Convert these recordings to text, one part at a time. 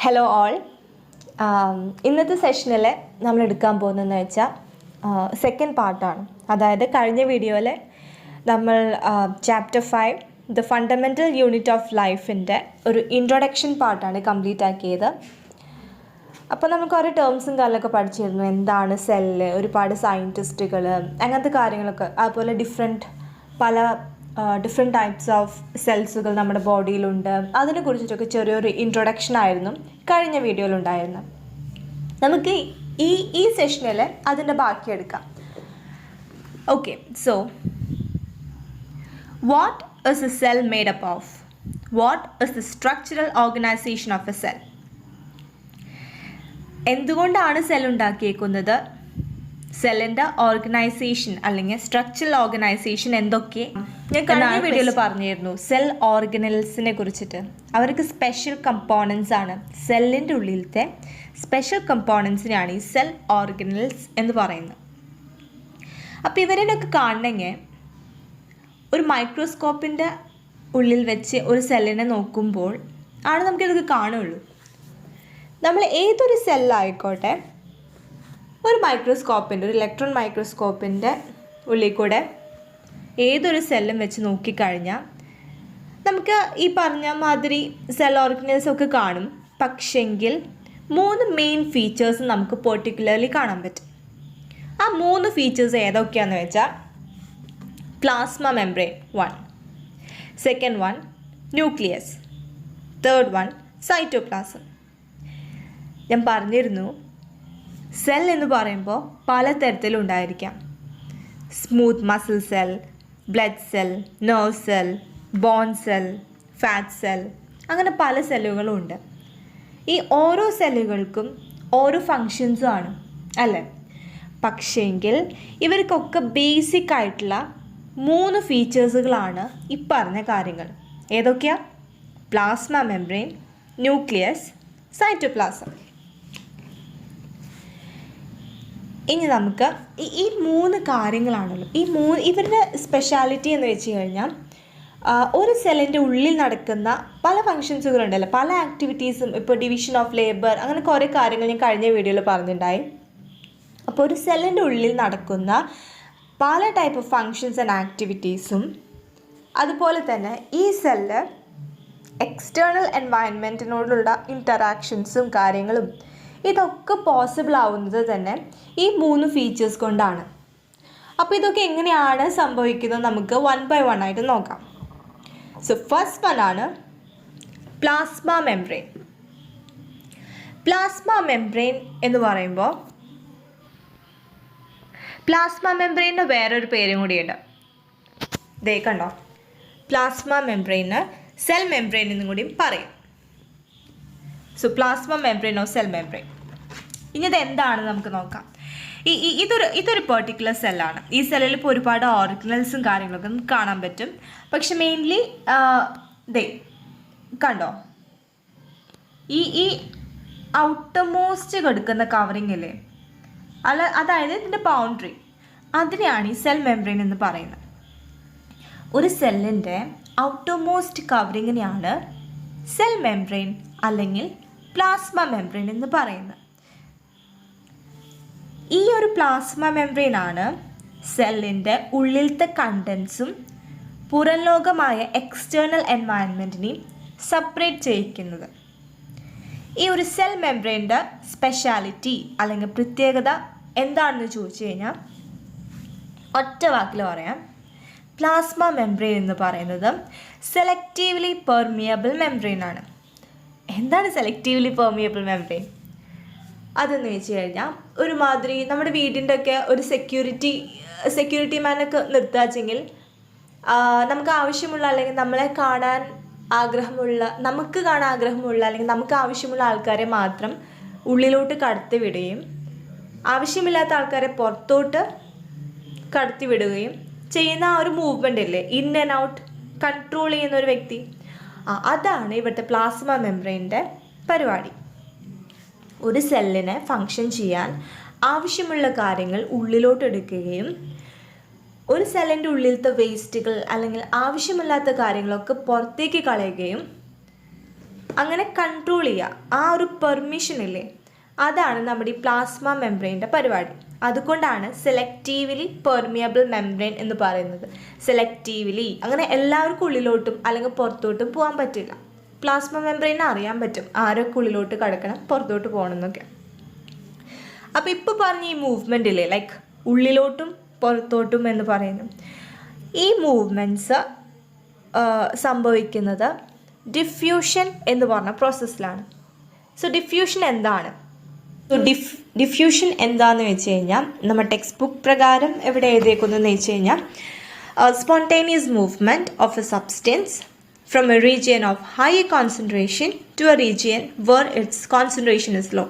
Hello all. ഇന്നത്തെ സെഷനിൽ നമ്മൾ എടുക്കാൻ പോകുന്നതെന്ന് വെച്ചാൽ സെക്കൻഡ് പാർട്ടാണ്. അതായത് കഴിഞ്ഞ വീഡിയോയിൽ നമ്മൾ chapter 5 the fundamental unit of ലൈഫിൻ്റെ ഒരു ഇൻട്രൊഡക്ഷൻ പാർട്ടാണ് കംപ്ലീറ്റ് ആക്കിയത്. അപ്പോൾ നമുക്ക് ഓരോ ടേംസും കാര്യങ്ങളൊക്കെ പഠിച്ചിരുന്നു. എന്താണ് സെല്ല്, ഒരുപാട് സയൻറ്റിസ്റ്റുകൾ, അങ്ങനത്തെ കാര്യങ്ങളൊക്കെ, അതുപോലെ പല ഡിഫറെൻറ്റ് ടൈപ്സ് ഓഫ് സെൽസുകൾ നമ്മുടെ ബോഡിയിലുണ്ട്. അതിനെക്കുറിച്ചിട്ടൊക്കെ ചെറിയൊരു ഇൻട്രൊഡക്ഷൻ ആയിരുന്നു കഴിഞ്ഞ വീഡിയോയിലുണ്ടായിരുന്നത്. നമുക്ക് ഈ സെഷനിൽ അതിൻ്റെ ബാക്കി എടുക്കാം. Okay, so what is A cell made up of? What is the structural organisation of A cell? എന്തുകൊണ്ടാണ് സെൽ ഉണ്ടാക്കിയേക്കുന്നത്? സെല്ലിൻ്റെ ഓർഗനൈസേഷൻ അല്ലെങ്കിൽ സ്ട്രക്ചറൽ ഓർഗനൈസേഷൻ എന്തൊക്കെ ഞാൻ കഴിഞ്ഞ വീഡിയോയിൽ പറഞ്ഞിരുന്നു. സെൽ ഓർഗനൽസിനെ കുറിച്ചിട്ട് അവർക്ക് സ്പെഷ്യൽ കമ്പോണൻസ് ആണ്. സെല്ലിൻ്റെ ഉള്ളിലത്തെ സ്പെഷ്യൽ കമ്പോണൻസിനെയാണ് ഈ സെൽ ഓർഗനൽസ് എന്ന് പറയുന്നത്. അപ്പോൾ ഇവരെയൊക്കെ കാണണമെങ്കിൽ ഒരു മൈക്രോസ്കോപ്പിൻ്റെ ഉള്ളിൽ വെച്ച് ഒരു സെല്ലിനെ നോക്കുമ്പോൾ ആണ് നമുക്കിതൊക്കെ കാണുള്ളൂ. നമ്മൾ ഏതൊരു സെല്ലായിക്കോട്ടെ ഒരു മൈക്രോസ്കോപ്പിൻ്റെ, ഒരു ഇലക്ട്രോൺ മൈക്രോസ്കോപ്പിൻ്റെ ഉള്ളിൽ കൂടെ ഏതൊരു സെല്ലും വെച്ച് നോക്കിക്കഴിഞ്ഞാൽ നമുക്ക് ഈ പറഞ്ഞ മാതിരി സെൽ ഓർഗനൽസ് ഒക്കെ കാണും. പക്ഷെങ്കിൽ 3 മെയിൻ ഫീച്ചേഴ്സ് നമുക്ക് പെർട്ടിക്കുലർലി കാണാൻ പറ്റും. ആ 3 ഫീച്ചേഴ്സ് ഏതൊക്കെയാണെന്ന് വെച്ചാൽ plasma membrane 1, second 1 nucleus, third 1 cytoplasm. ഞാൻ പറഞ്ഞിരുന്നു സെൽ എന്ന് പറയുമ്പോൾ പലതരത്തിലുണ്ടായിരിക്കാം. Smooth muscle cell, blood cell, nerve cell, bone cell, fat cell, അങ്ങനെ പല സെല്ലുകളും ഉണ്ട്. ഈ ഓരോ സെല്ലുകൾക്കും ഓരോ ഫങ്ഷൻസും ആണ് അല്ലേ? പക്ഷേങ്കിൽ ഇവർക്കൊക്കെ ബേസിക് ആയിട്ടുള്ള 3 ഫീച്ചേഴ്സുകളാണ് ഈ പറഞ്ഞ കാര്യങ്ങൾ. ഏതൊക്കെയാ? Plasma membrane, nucleus, cytoplasm. ഇനി നമുക്ക് ഈ 3 കാര്യങ്ങളാണല്ലോ. ഇവരുടെ സ്പെഷ്യാലിറ്റി എന്ന് വെച്ച് കഴിഞ്ഞാൽ ഒരു സെല്ലിൻ്റെ ഉള്ളിൽ നടക്കുന്ന പല ഫങ്ഷൻസുകളുണ്ടല്ലോ, പല ആക്ടിവിറ്റീസും. ഇപ്പോൾ ഡിവിഷൻ ഓഫ് ലേബർ, അങ്ങനെ കുറേ കാര്യങ്ങൾ ഞാൻ കഴിഞ്ഞ വീഡിയോയിൽ പറഞ്ഞിട്ടുണ്ടായി. അപ്പോൾ ഒരു സെല്ലിൻ്റെ ഉള്ളിൽ നടക്കുന്ന പല ടൈപ്പ് ഓഫ് ഫങ്ഷൻസ് ആൻഡ് ആക്ടിവിറ്റീസും, അതുപോലെ തന്നെ ഈ സെല്ല് എക്സ്റ്റേണൽ എൻവയൺമെൻറ്റിനോടുള്ള ഇൻറ്ററാക്ഷൻസും കാര്യങ്ങളും, ഇതൊക്കെ പോസിബിൾ ആവുന്നത് തന്നെ ഈ 3 ഫീച്ചേഴ്സ് കൊണ്ടാണ്. അപ്പോൾ ഇതൊക്കെ എങ്ങനെയാണ് സംഭവിക്കുന്നത് നമുക്ക് 1 by 1 ആയിട്ട് നോക്കാം. സോ ഫസ്റ്റ് വൺ ആണ് പ്ലാസ്മ മെംബ്രെയിൻ. പ്ലാസ്മ മെംബ്രെയിൻ എന്ന് പറയുമ്പോൾ പ്ലാസ്മ മെംബ്രെയിന് വേറൊരു പേരും കൂടിയുണ്ട്. ദേ കണ്ടോ, പ്ലാസ്മ മെംബ്രെയിന് സെൽ മെംബ്രെയിൻ എന്നും കൂടി പറയും. So plasma membrane or cell membrane. ഇനി ഇത് എന്താണെന്ന് നമുക്ക് നോക്കാം. ഇതൊരു പെർട്ടിക്കുലർ സെല്ലാണ്. ഈ സെല്ലിൽ ഇപ്പോൾ ഒരുപാട് ഓർഗനൽസും കാര്യങ്ങളൊക്കെ നമുക്ക് കാണാൻ പറ്റും. പക്ഷെ മെയിൻലി ദേ കണ്ടോ, ഈ ഔട്ടർമോസ്റ്റ് കിടക്കുന്ന കവറിങ് അല്ലേ, അതായത് ഇതിൻ്റെ ബൗണ്ടറി, അതിനെയാണ് ഈ സെൽ മെംബ്രെയിൻ എന്ന് പറയുന്നത്. ഒരു സെല്ലിൻ്റെ ഔട്ടർമോസ്റ്റ് കവറിങ്ങിനെയാണ് സെൽ മെംബ്രെയിൻ അല്ലെങ്കിൽ പ്ലാസ്മ മെംബ്രെയിൻ എന്ന് പറയുന്നത്. ഈ ഒരു പ്ലാസ്മ മെംബ്രെയിൻ ആണ് സെല്ലിൻ്റെ ഉള്ളിലത്തെ കണ്ടൻസും പുറം ലോകമായ എക്സ്റ്റേണൽ എൻവയൺമെൻറ്റിനെയും സെപ്പറേറ്റ് ചെയ്യിക്കുന്നത്. ഈ ഒരു സെൽ മെംബ്രെയിൻ്റെ സ്പെഷ്യാലിറ്റി അല്ലെങ്കിൽ പ്രത്യേകത എന്താണെന്ന് ചോദിച്ചു കഴിഞ്ഞാൽ ഒറ്റ വാക്കിൽ പറയാം, പ്ലാസ്മ മെംബ്രെയിൻ എന്ന് പറയുന്നത് സെലക്റ്റീവ്ലി പെർമിയബിൾ മെംബ്രെയിൻ ആണ്. എന്താണ് സെലക്റ്റീവ്ലി പെർമിയബിൾ മെംബ്രെയിൻ? അതെന്ന് വെച്ച് കഴിഞ്ഞാൽ ഒരുമാതിരി നമ്മുടെ വീടിൻ്റെ ഒക്കെ ഒരു സെക്യൂരിറ്റി മാനൊക്കെ നിർത്താച്ചെങ്കിൽ നമുക്ക് ആവശ്യമുള്ള അല്ലെങ്കിൽ നമുക്ക് കാണാൻ ആഗ്രഹമുള്ള അല്ലെങ്കിൽ നമുക്ക് ആവശ്യമുള്ള ആൾക്കാരെ മാത്രം ഉള്ളിലോട്ട് കടത്തി വിടുകയും ആവശ്യമില്ലാത്ത ആൾക്കാരെ പുറത്തോട്ട് കടത്തി വിടുകയും ചെയ്യുന്ന ആ ഒരു മൂവ്മെൻ്റ് ഇല്ലേ, ഇൻ ആൻഡ് ഔട്ട് കൺട്രോൾ ചെയ്യുന്ന ഒരു വ്യക്തി, അതാണ് ഇവിടുത്തെ പ്ലാസ്മ മെംബ്രെയിൻ്റെ പരിപാടി. ഒരു സെല്ലിനെ ഫങ്ഷൻ ചെയ്യാൻ ആവശ്യമുള്ള കാര്യങ്ങൾ ഉള്ളിലോട്ട് എടുക്കുകയും ഒരു സെല്ലിൻ്റെ ഉള്ളിലത്തെ വേസ്റ്റുകൾ അല്ലെങ്കിൽ ആവശ്യമില്ലാത്ത കാര്യങ്ങളൊക്കെ പുറത്തേക്ക് കളയുകയും അങ്ങനെ കൺട്രോൾ ചെയ്യുക, ആ ഒരു പെർമിഷൻ ഇല്ലേ, അതാണ് നമ്മുടെ ഈ പ്ലാസ്മ മെംബ്രെയിൻ്റെ പരിപാടി. അതുകൊണ്ടാണ് സെലക്റ്റീവ്ലി പെർമിയബിൾ മെംബ്രെയിൻ എന്ന് പറയുന്നത്. സെലക്റ്റീവ്ലി അങ്ങനെ എല്ലാവർക്കും ഉള്ളിലോട്ടും അല്ലെങ്കിൽ പുറത്തോട്ടും പോകാൻ പറ്റില്ല. പ്ലാസ്മ മെംബ്രെയിനെ അറിയാൻ പറ്റും ആരൊക്കെ ഉള്ളിലോട്ട് കിടക്കണം പുറത്തോട്ട് പോകണം എന്നൊക്കെ. അപ്പോൾ ഇപ്പോൾ പറഞ്ഞ ഈ മൂവ്മെൻ്റ് ഇല്ലേ, ലൈക്ക് ഉള്ളിലോട്ടും പുറത്തോട്ടും എന്ന് പറയുന്നു, ഈ മൂവ്മെൻറ്റ്സ് സംഭവിക്കുന്നത് ഡിഫ്യൂഷൻ എന്ന് പറഞ്ഞ പ്രോസസ്സിലാണ്. സോ ഡിഫ്യൂഷൻ എന്താണ്? സോ ഡിഫ്യൂഷൻ എന്താണെന്ന് വെച്ച് കഴിഞ്ഞാൽ നമ്മുടെ ടെക്സ്റ്റ് ബുക്ക് പ്രകാരം എവിടെ എഴുതിയേക്കുന്നതെന്ന് വെച്ച് കഴിഞ്ഞാൽ spontaneous movement of a substance from a region of high concentration to a region where its concentration is low.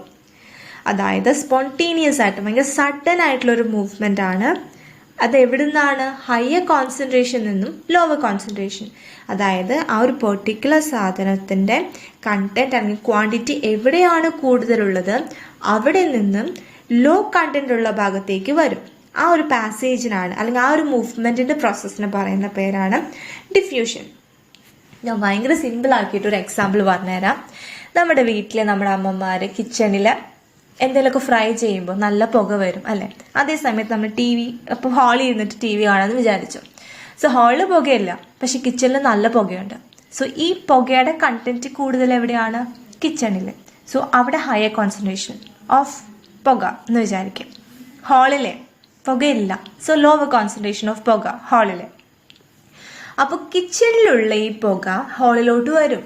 അതായത് സ്പോണ്ടേനിയസ് ആയിട്ട് ഭയങ്കര സഡൻ ആയിട്ടുള്ളൊരു മൂവ്മെൻ്റ് ആണ്. അത് എവിടെ നിന്നാണ്? ഹയർ കോൺസെൻട്രേഷൻ നിന്നും ലോവർ കോൺസെൻട്രേഷൻ. അതായത് ആ ഒരു പെർട്ടിക്കുലർ സാധനത്തിൻ്റെ കണ്ടൻറ്റ് അല്ലെങ്കിൽ ക്വാണ്ടിറ്റി എവിടെയാണ് കൂടുതലുള്ളത് അവിടെ നിന്നും ലോ കണ്ടൻറ്റ് ഉള്ള ഭാഗത്തേക്ക് വരും. ആ ഒരു പാസേജിനാണ് അല്ലെങ്കിൽ ആ ഒരു മൂവ്മെൻറ്റിൻ്റെ പ്രോസസ്സിന് പറയുന്ന പേരാണ് ഡിഫ്യൂഷൻ. ഞാൻ ഭയങ്കര സിമ്പിളാക്കിയിട്ടൊരു എക്സാമ്പിൾ പറഞ്ഞുതരാം. നമ്മുടെ വീട്ടിൽ നമ്മുടെ അമ്മമാർ കിച്ചണിൽ എന്തെങ്കിലുമൊക്കെ ഫ്രൈ ചെയ്യുമ്പോൾ നല്ല പുക വരും അല്ലേ? അതേ സമയത്ത് നമ്മൾ അപ്പോൾ ഹാളിൽ ഇരുന്നിട്ട് TV കാണാമെന്ന് വിചാരിച്ചു. സോ ഹാളിൽ പുകയില്ല, പക്ഷെ കിച്ചണിൽ നല്ല പുകയുണ്ട്. സോ ഈ പുകയുടെ കണ്ടൻറ്റ് കൂടുതൽ എവിടെയാണ്? കിച്ചണിൽ. സോ അവിടെ ഹയർ കോൺസെൻട്രേഷൻ ഓഫ് പുക എന്ന് വിചാരിക്കും. ഹാളിലെ പുകയില്ല, സോ ലോവർ കോൺസെൻട്രേഷൻ ഓഫ് പുക ഹാളിൽ. അപ്പോൾ കിച്ചണിലുള്ള ഈ പുക ഹാളിലോട്ട് വരും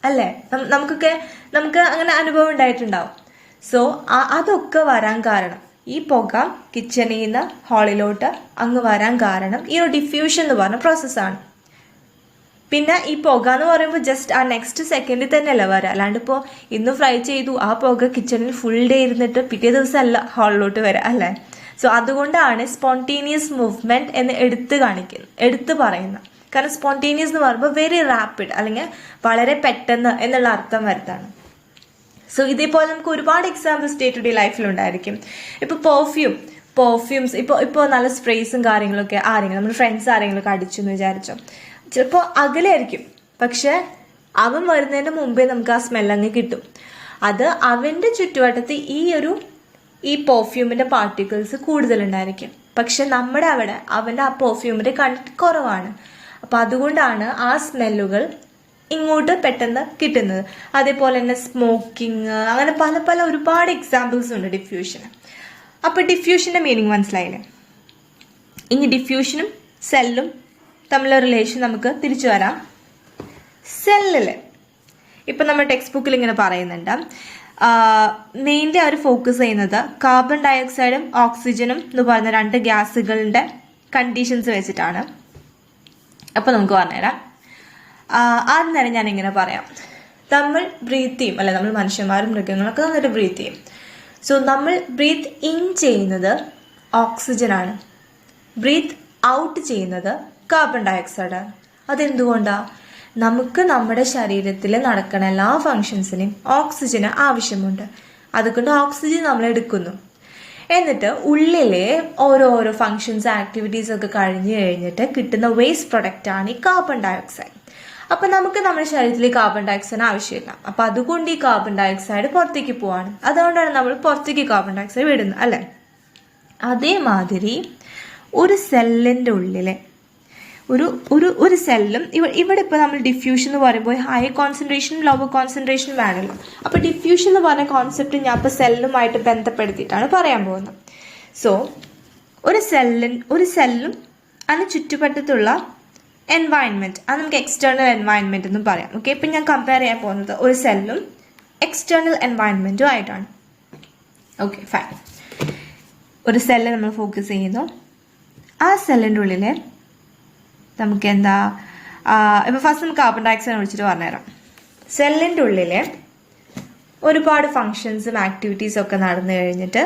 അല്ലേ? നമുക്ക് അങ്ങനെ അനുഭവം ഉണ്ടായിട്ടുണ്ടാവും. സോ അതൊക്കെ വരാൻ കാരണം, ഈ പുക കിച്ചണിൽ നിന്ന് ഹാളിലോട്ട് അങ്ങ് വരാൻ കാരണം ഈ ഒരു ഡിഫ്യൂഷൻ എന്ന് പറഞ്ഞ പ്രോസസ്സാണ്. പിന്നെ ഈ പുക എന്ന് പറയുമ്പോൾ ജസ്റ്റ് ആ നെക്സ്റ്റ് സെക്കൻഡിൽ തന്നെയല്ല വരാം. അല്ലാണ്ട് ഇപ്പോൾ ഇന്ന് ഫ്രൈ ചെയ്തു ആ പുക കിച്ചണിൽ ഫുൾ ഡേ ഇരുന്നിട്ട് പിറ്റേ ദിവസം അല്ല ഹാളിലോട്ട് വരാം അല്ലേ? സോ അതുകൊണ്ടാണ് സ്പോണ്ടേനിയസ് മൂവ്മെൻറ്റ് എന്ന് എടുത്ത് പറയുന്നത്. കാരണം സ്പോണ്ടേനിയസ് എന്ന് പറയുമ്പോൾ വെരി റാപ്പിഡ് അല്ലെങ്കിൽ വളരെ പെട്ടെന്ന് എന്നുള്ള അർത്ഥം വരുത്താണ്. സോ ഇതേപോലെ നമുക്ക് ഒരുപാട് എക്സാമ്പിൾസ് ഡേ ടു ഡേ ലൈഫിലുണ്ടായിരിക്കും. ഇപ്പോൾ പെർഫ്യൂംസ് ഇപ്പോൾ നല്ല സ്പ്രേസും കാര്യങ്ങളൊക്കെ നമ്മുടെ ഫ്രണ്ട്സ് ആരെങ്കിലുമൊക്കെ അടിച്ചു എന്ന് വിചാരിച്ചോ, ചിലപ്പോൾ അകലെയായിരിക്കും, പക്ഷെ അവൻ വരുന്നതിന് മുമ്പേ നമുക്ക് ആ സ്മെല്ലങ്ങ് കിട്ടും. അത് അവൻ്റെ ചുറ്റുവട്ടത്ത് ഈ പെർഫ്യൂമിൻ്റെ പാർട്ടിക്കിൾസ് കൂടുതലുണ്ടായിരിക്കും, പക്ഷെ നമ്മുടെ അവിടെ അവൻ്റെ ആ പെർഫ്യൂമിൻ്റെ കണ്ടന്റ് കുറവാണ്. അപ്പോൾ അതുകൊണ്ടാണ് ആ സ്മെല്ലുകൾ ഇങ്ങോട്ട് പെട്ടെന്ന് കിട്ടുന്നത്. അതേപോലെ തന്നെ സ്മോക്കിങ്, അങ്ങനെ പല പല ഒരുപാട് എക്സാമ്പിൾസ് ഉണ്ട് ഡിഫ്യൂഷന്. അപ്പോൾ ഡിഫ്യൂഷൻ്റെ മീനിങ് മനസ്സിലായില്ലേ? ഇനി ഡിഫ്യൂഷനും സെല്ലും തമ്മിലുള്ള റിലേഷൻ നമുക്ക് തിരിച്ചു വരാം. സെല്ലിൽ ഇപ്പം നമ്മുടെ ടെക്സ്റ്റ് ബുക്കിൽ ഇങ്ങനെ പറയുന്നുണ്ട്, മെയിൻലി അവർ ഫോക്കസ് ചെയ്യുന്നത് കാർബൺ ഡയോക്സൈഡും ഓക്സിജനും എന്ന് പറയുന്ന 2 ഗ്യാസുകളുടെ കണ്ടീഷൻസ് വെച്ചിട്ടാണ്. അപ്പോൾ നമുക്ക് പറഞ്ഞുതരാം. ആദ്യം തന്നെ ഞാനിങ്ങനെ പറയാം, നമ്മൾ ബ്രീത്ത് ചെയ്യും അല്ലെ? നമ്മൾ മനുഷ്യന്മാരും മൃഗങ്ങളൊക്കെ നന്നായിട്ട് ബ്രീത്ത് ചെയ്യും. സോ നമ്മൾ ബ്രീത്ത് ഇൻ ചെയ്യുന്നത് ഓക്സിജനാണ്, ബ്രീത്ത് ഔട്ട് ചെയ്യുന്നത് കാർബൺ ഡയോക്സൈഡാണ്. അതെന്തുകൊണ്ടാണ്? നമുക്ക് നമ്മുടെ ശരീരത്തിൽ നടക്കുന്ന എല്ലാ ഫങ്ഷൻസിനും ഓക്സിജന് ആവശ്യമുണ്ട്. അതുകൊണ്ട് ഓക്സിജൻ നമ്മൾ എടുക്കുന്നു. എന്നിട്ട് ഉള്ളിലെ ഓരോരോ ഫങ്ഷൻസ് ആക്ടിവിറ്റീസ് ഒക്കെ കഴിഞ്ഞിട്ട് കിട്ടുന്ന വേസ്റ്റ് പ്രൊഡക്റ്റാണ് ഈ കാർബൺ ഡയോക്സൈഡ്. അപ്പം നമുക്ക് നമ്മുടെ ശരീരത്തിൽ കാർബൺ ഡയോക്സൈഡ് ആവശ്യമില്ല. അപ്പം അതുകൊണ്ട് ഈ കാർബൺ ഡയോക്സൈഡ് പുറത്തേക്ക് പോവാണ്. അതുകൊണ്ടാണ് നമ്മൾ പുറത്തേക്ക് കാർബൺ ഡയോക്സൈഡ് വിടുന്നത് അല്ലേ? അതേമാതിരി ഒരു സെല്ലിൻ്റെ ഉള്ളിലെ ഒരു സെല്ലും ഇവിടെ ഇപ്പോൾ നമ്മൾ ഡിഫ്യൂഷൻ എന്ന് പറയുമ്പോൾ ഹൈ കോൺസെൻട്രേഷനും ലോവർ കോൺസെൻട്രേഷനും വേണമല്ലോ. അപ്പോൾ ഡിഫ്യൂഷൻ എന്ന് പറഞ്ഞ കോൺസെപ്റ്റ് ഞാൻ ഇപ്പോൾ സെല്ലുമായിട്ട് ബന്ധപ്പെടുത്തിയിട്ടാണ് പറയാൻ പോകുന്നത്. സോ ഒരു സെല്ലും അതിന് ചുറ്റുവട്ടത്തുള്ള എൻവയൺമെൻറ്റ്, അത് നമുക്ക് എക്സ്റ്റേണൽ എൻവയൺമെൻറ്റ് എന്നും പറയാം. ഓക്കെ, ഇപ്പം ഞാൻ കമ്പയർ ചെയ്യാൻ പോകുന്നത് ഒരു സെല്ലും എക്സ്റ്റേണൽ എൻവയൺമെൻറ്റും ആയിട്ടാണ്. Okay fine. ഒരു സെല്ല് നമ്മൾ ഫോക്കസ് ചെയ്യുന്നു. ആ സെല്ലിൻ്റെ ഉള്ളിൽ നമുക്ക് ഇപ്പോൾ ഫസ്റ്റ് നമുക്ക് കാർബൺ ഡയോക്സൈഡ് വിളിച്ചിട്ട് പറഞ്ഞുതരാം. സെല്ലിൻ്റെ ഉള്ളിൽ ഒരുപാട് ഫങ്ഷൻസും ആക്ടിവിറ്റീസും ഒക്കെ നടന്നു കഴിഞ്ഞിട്ട്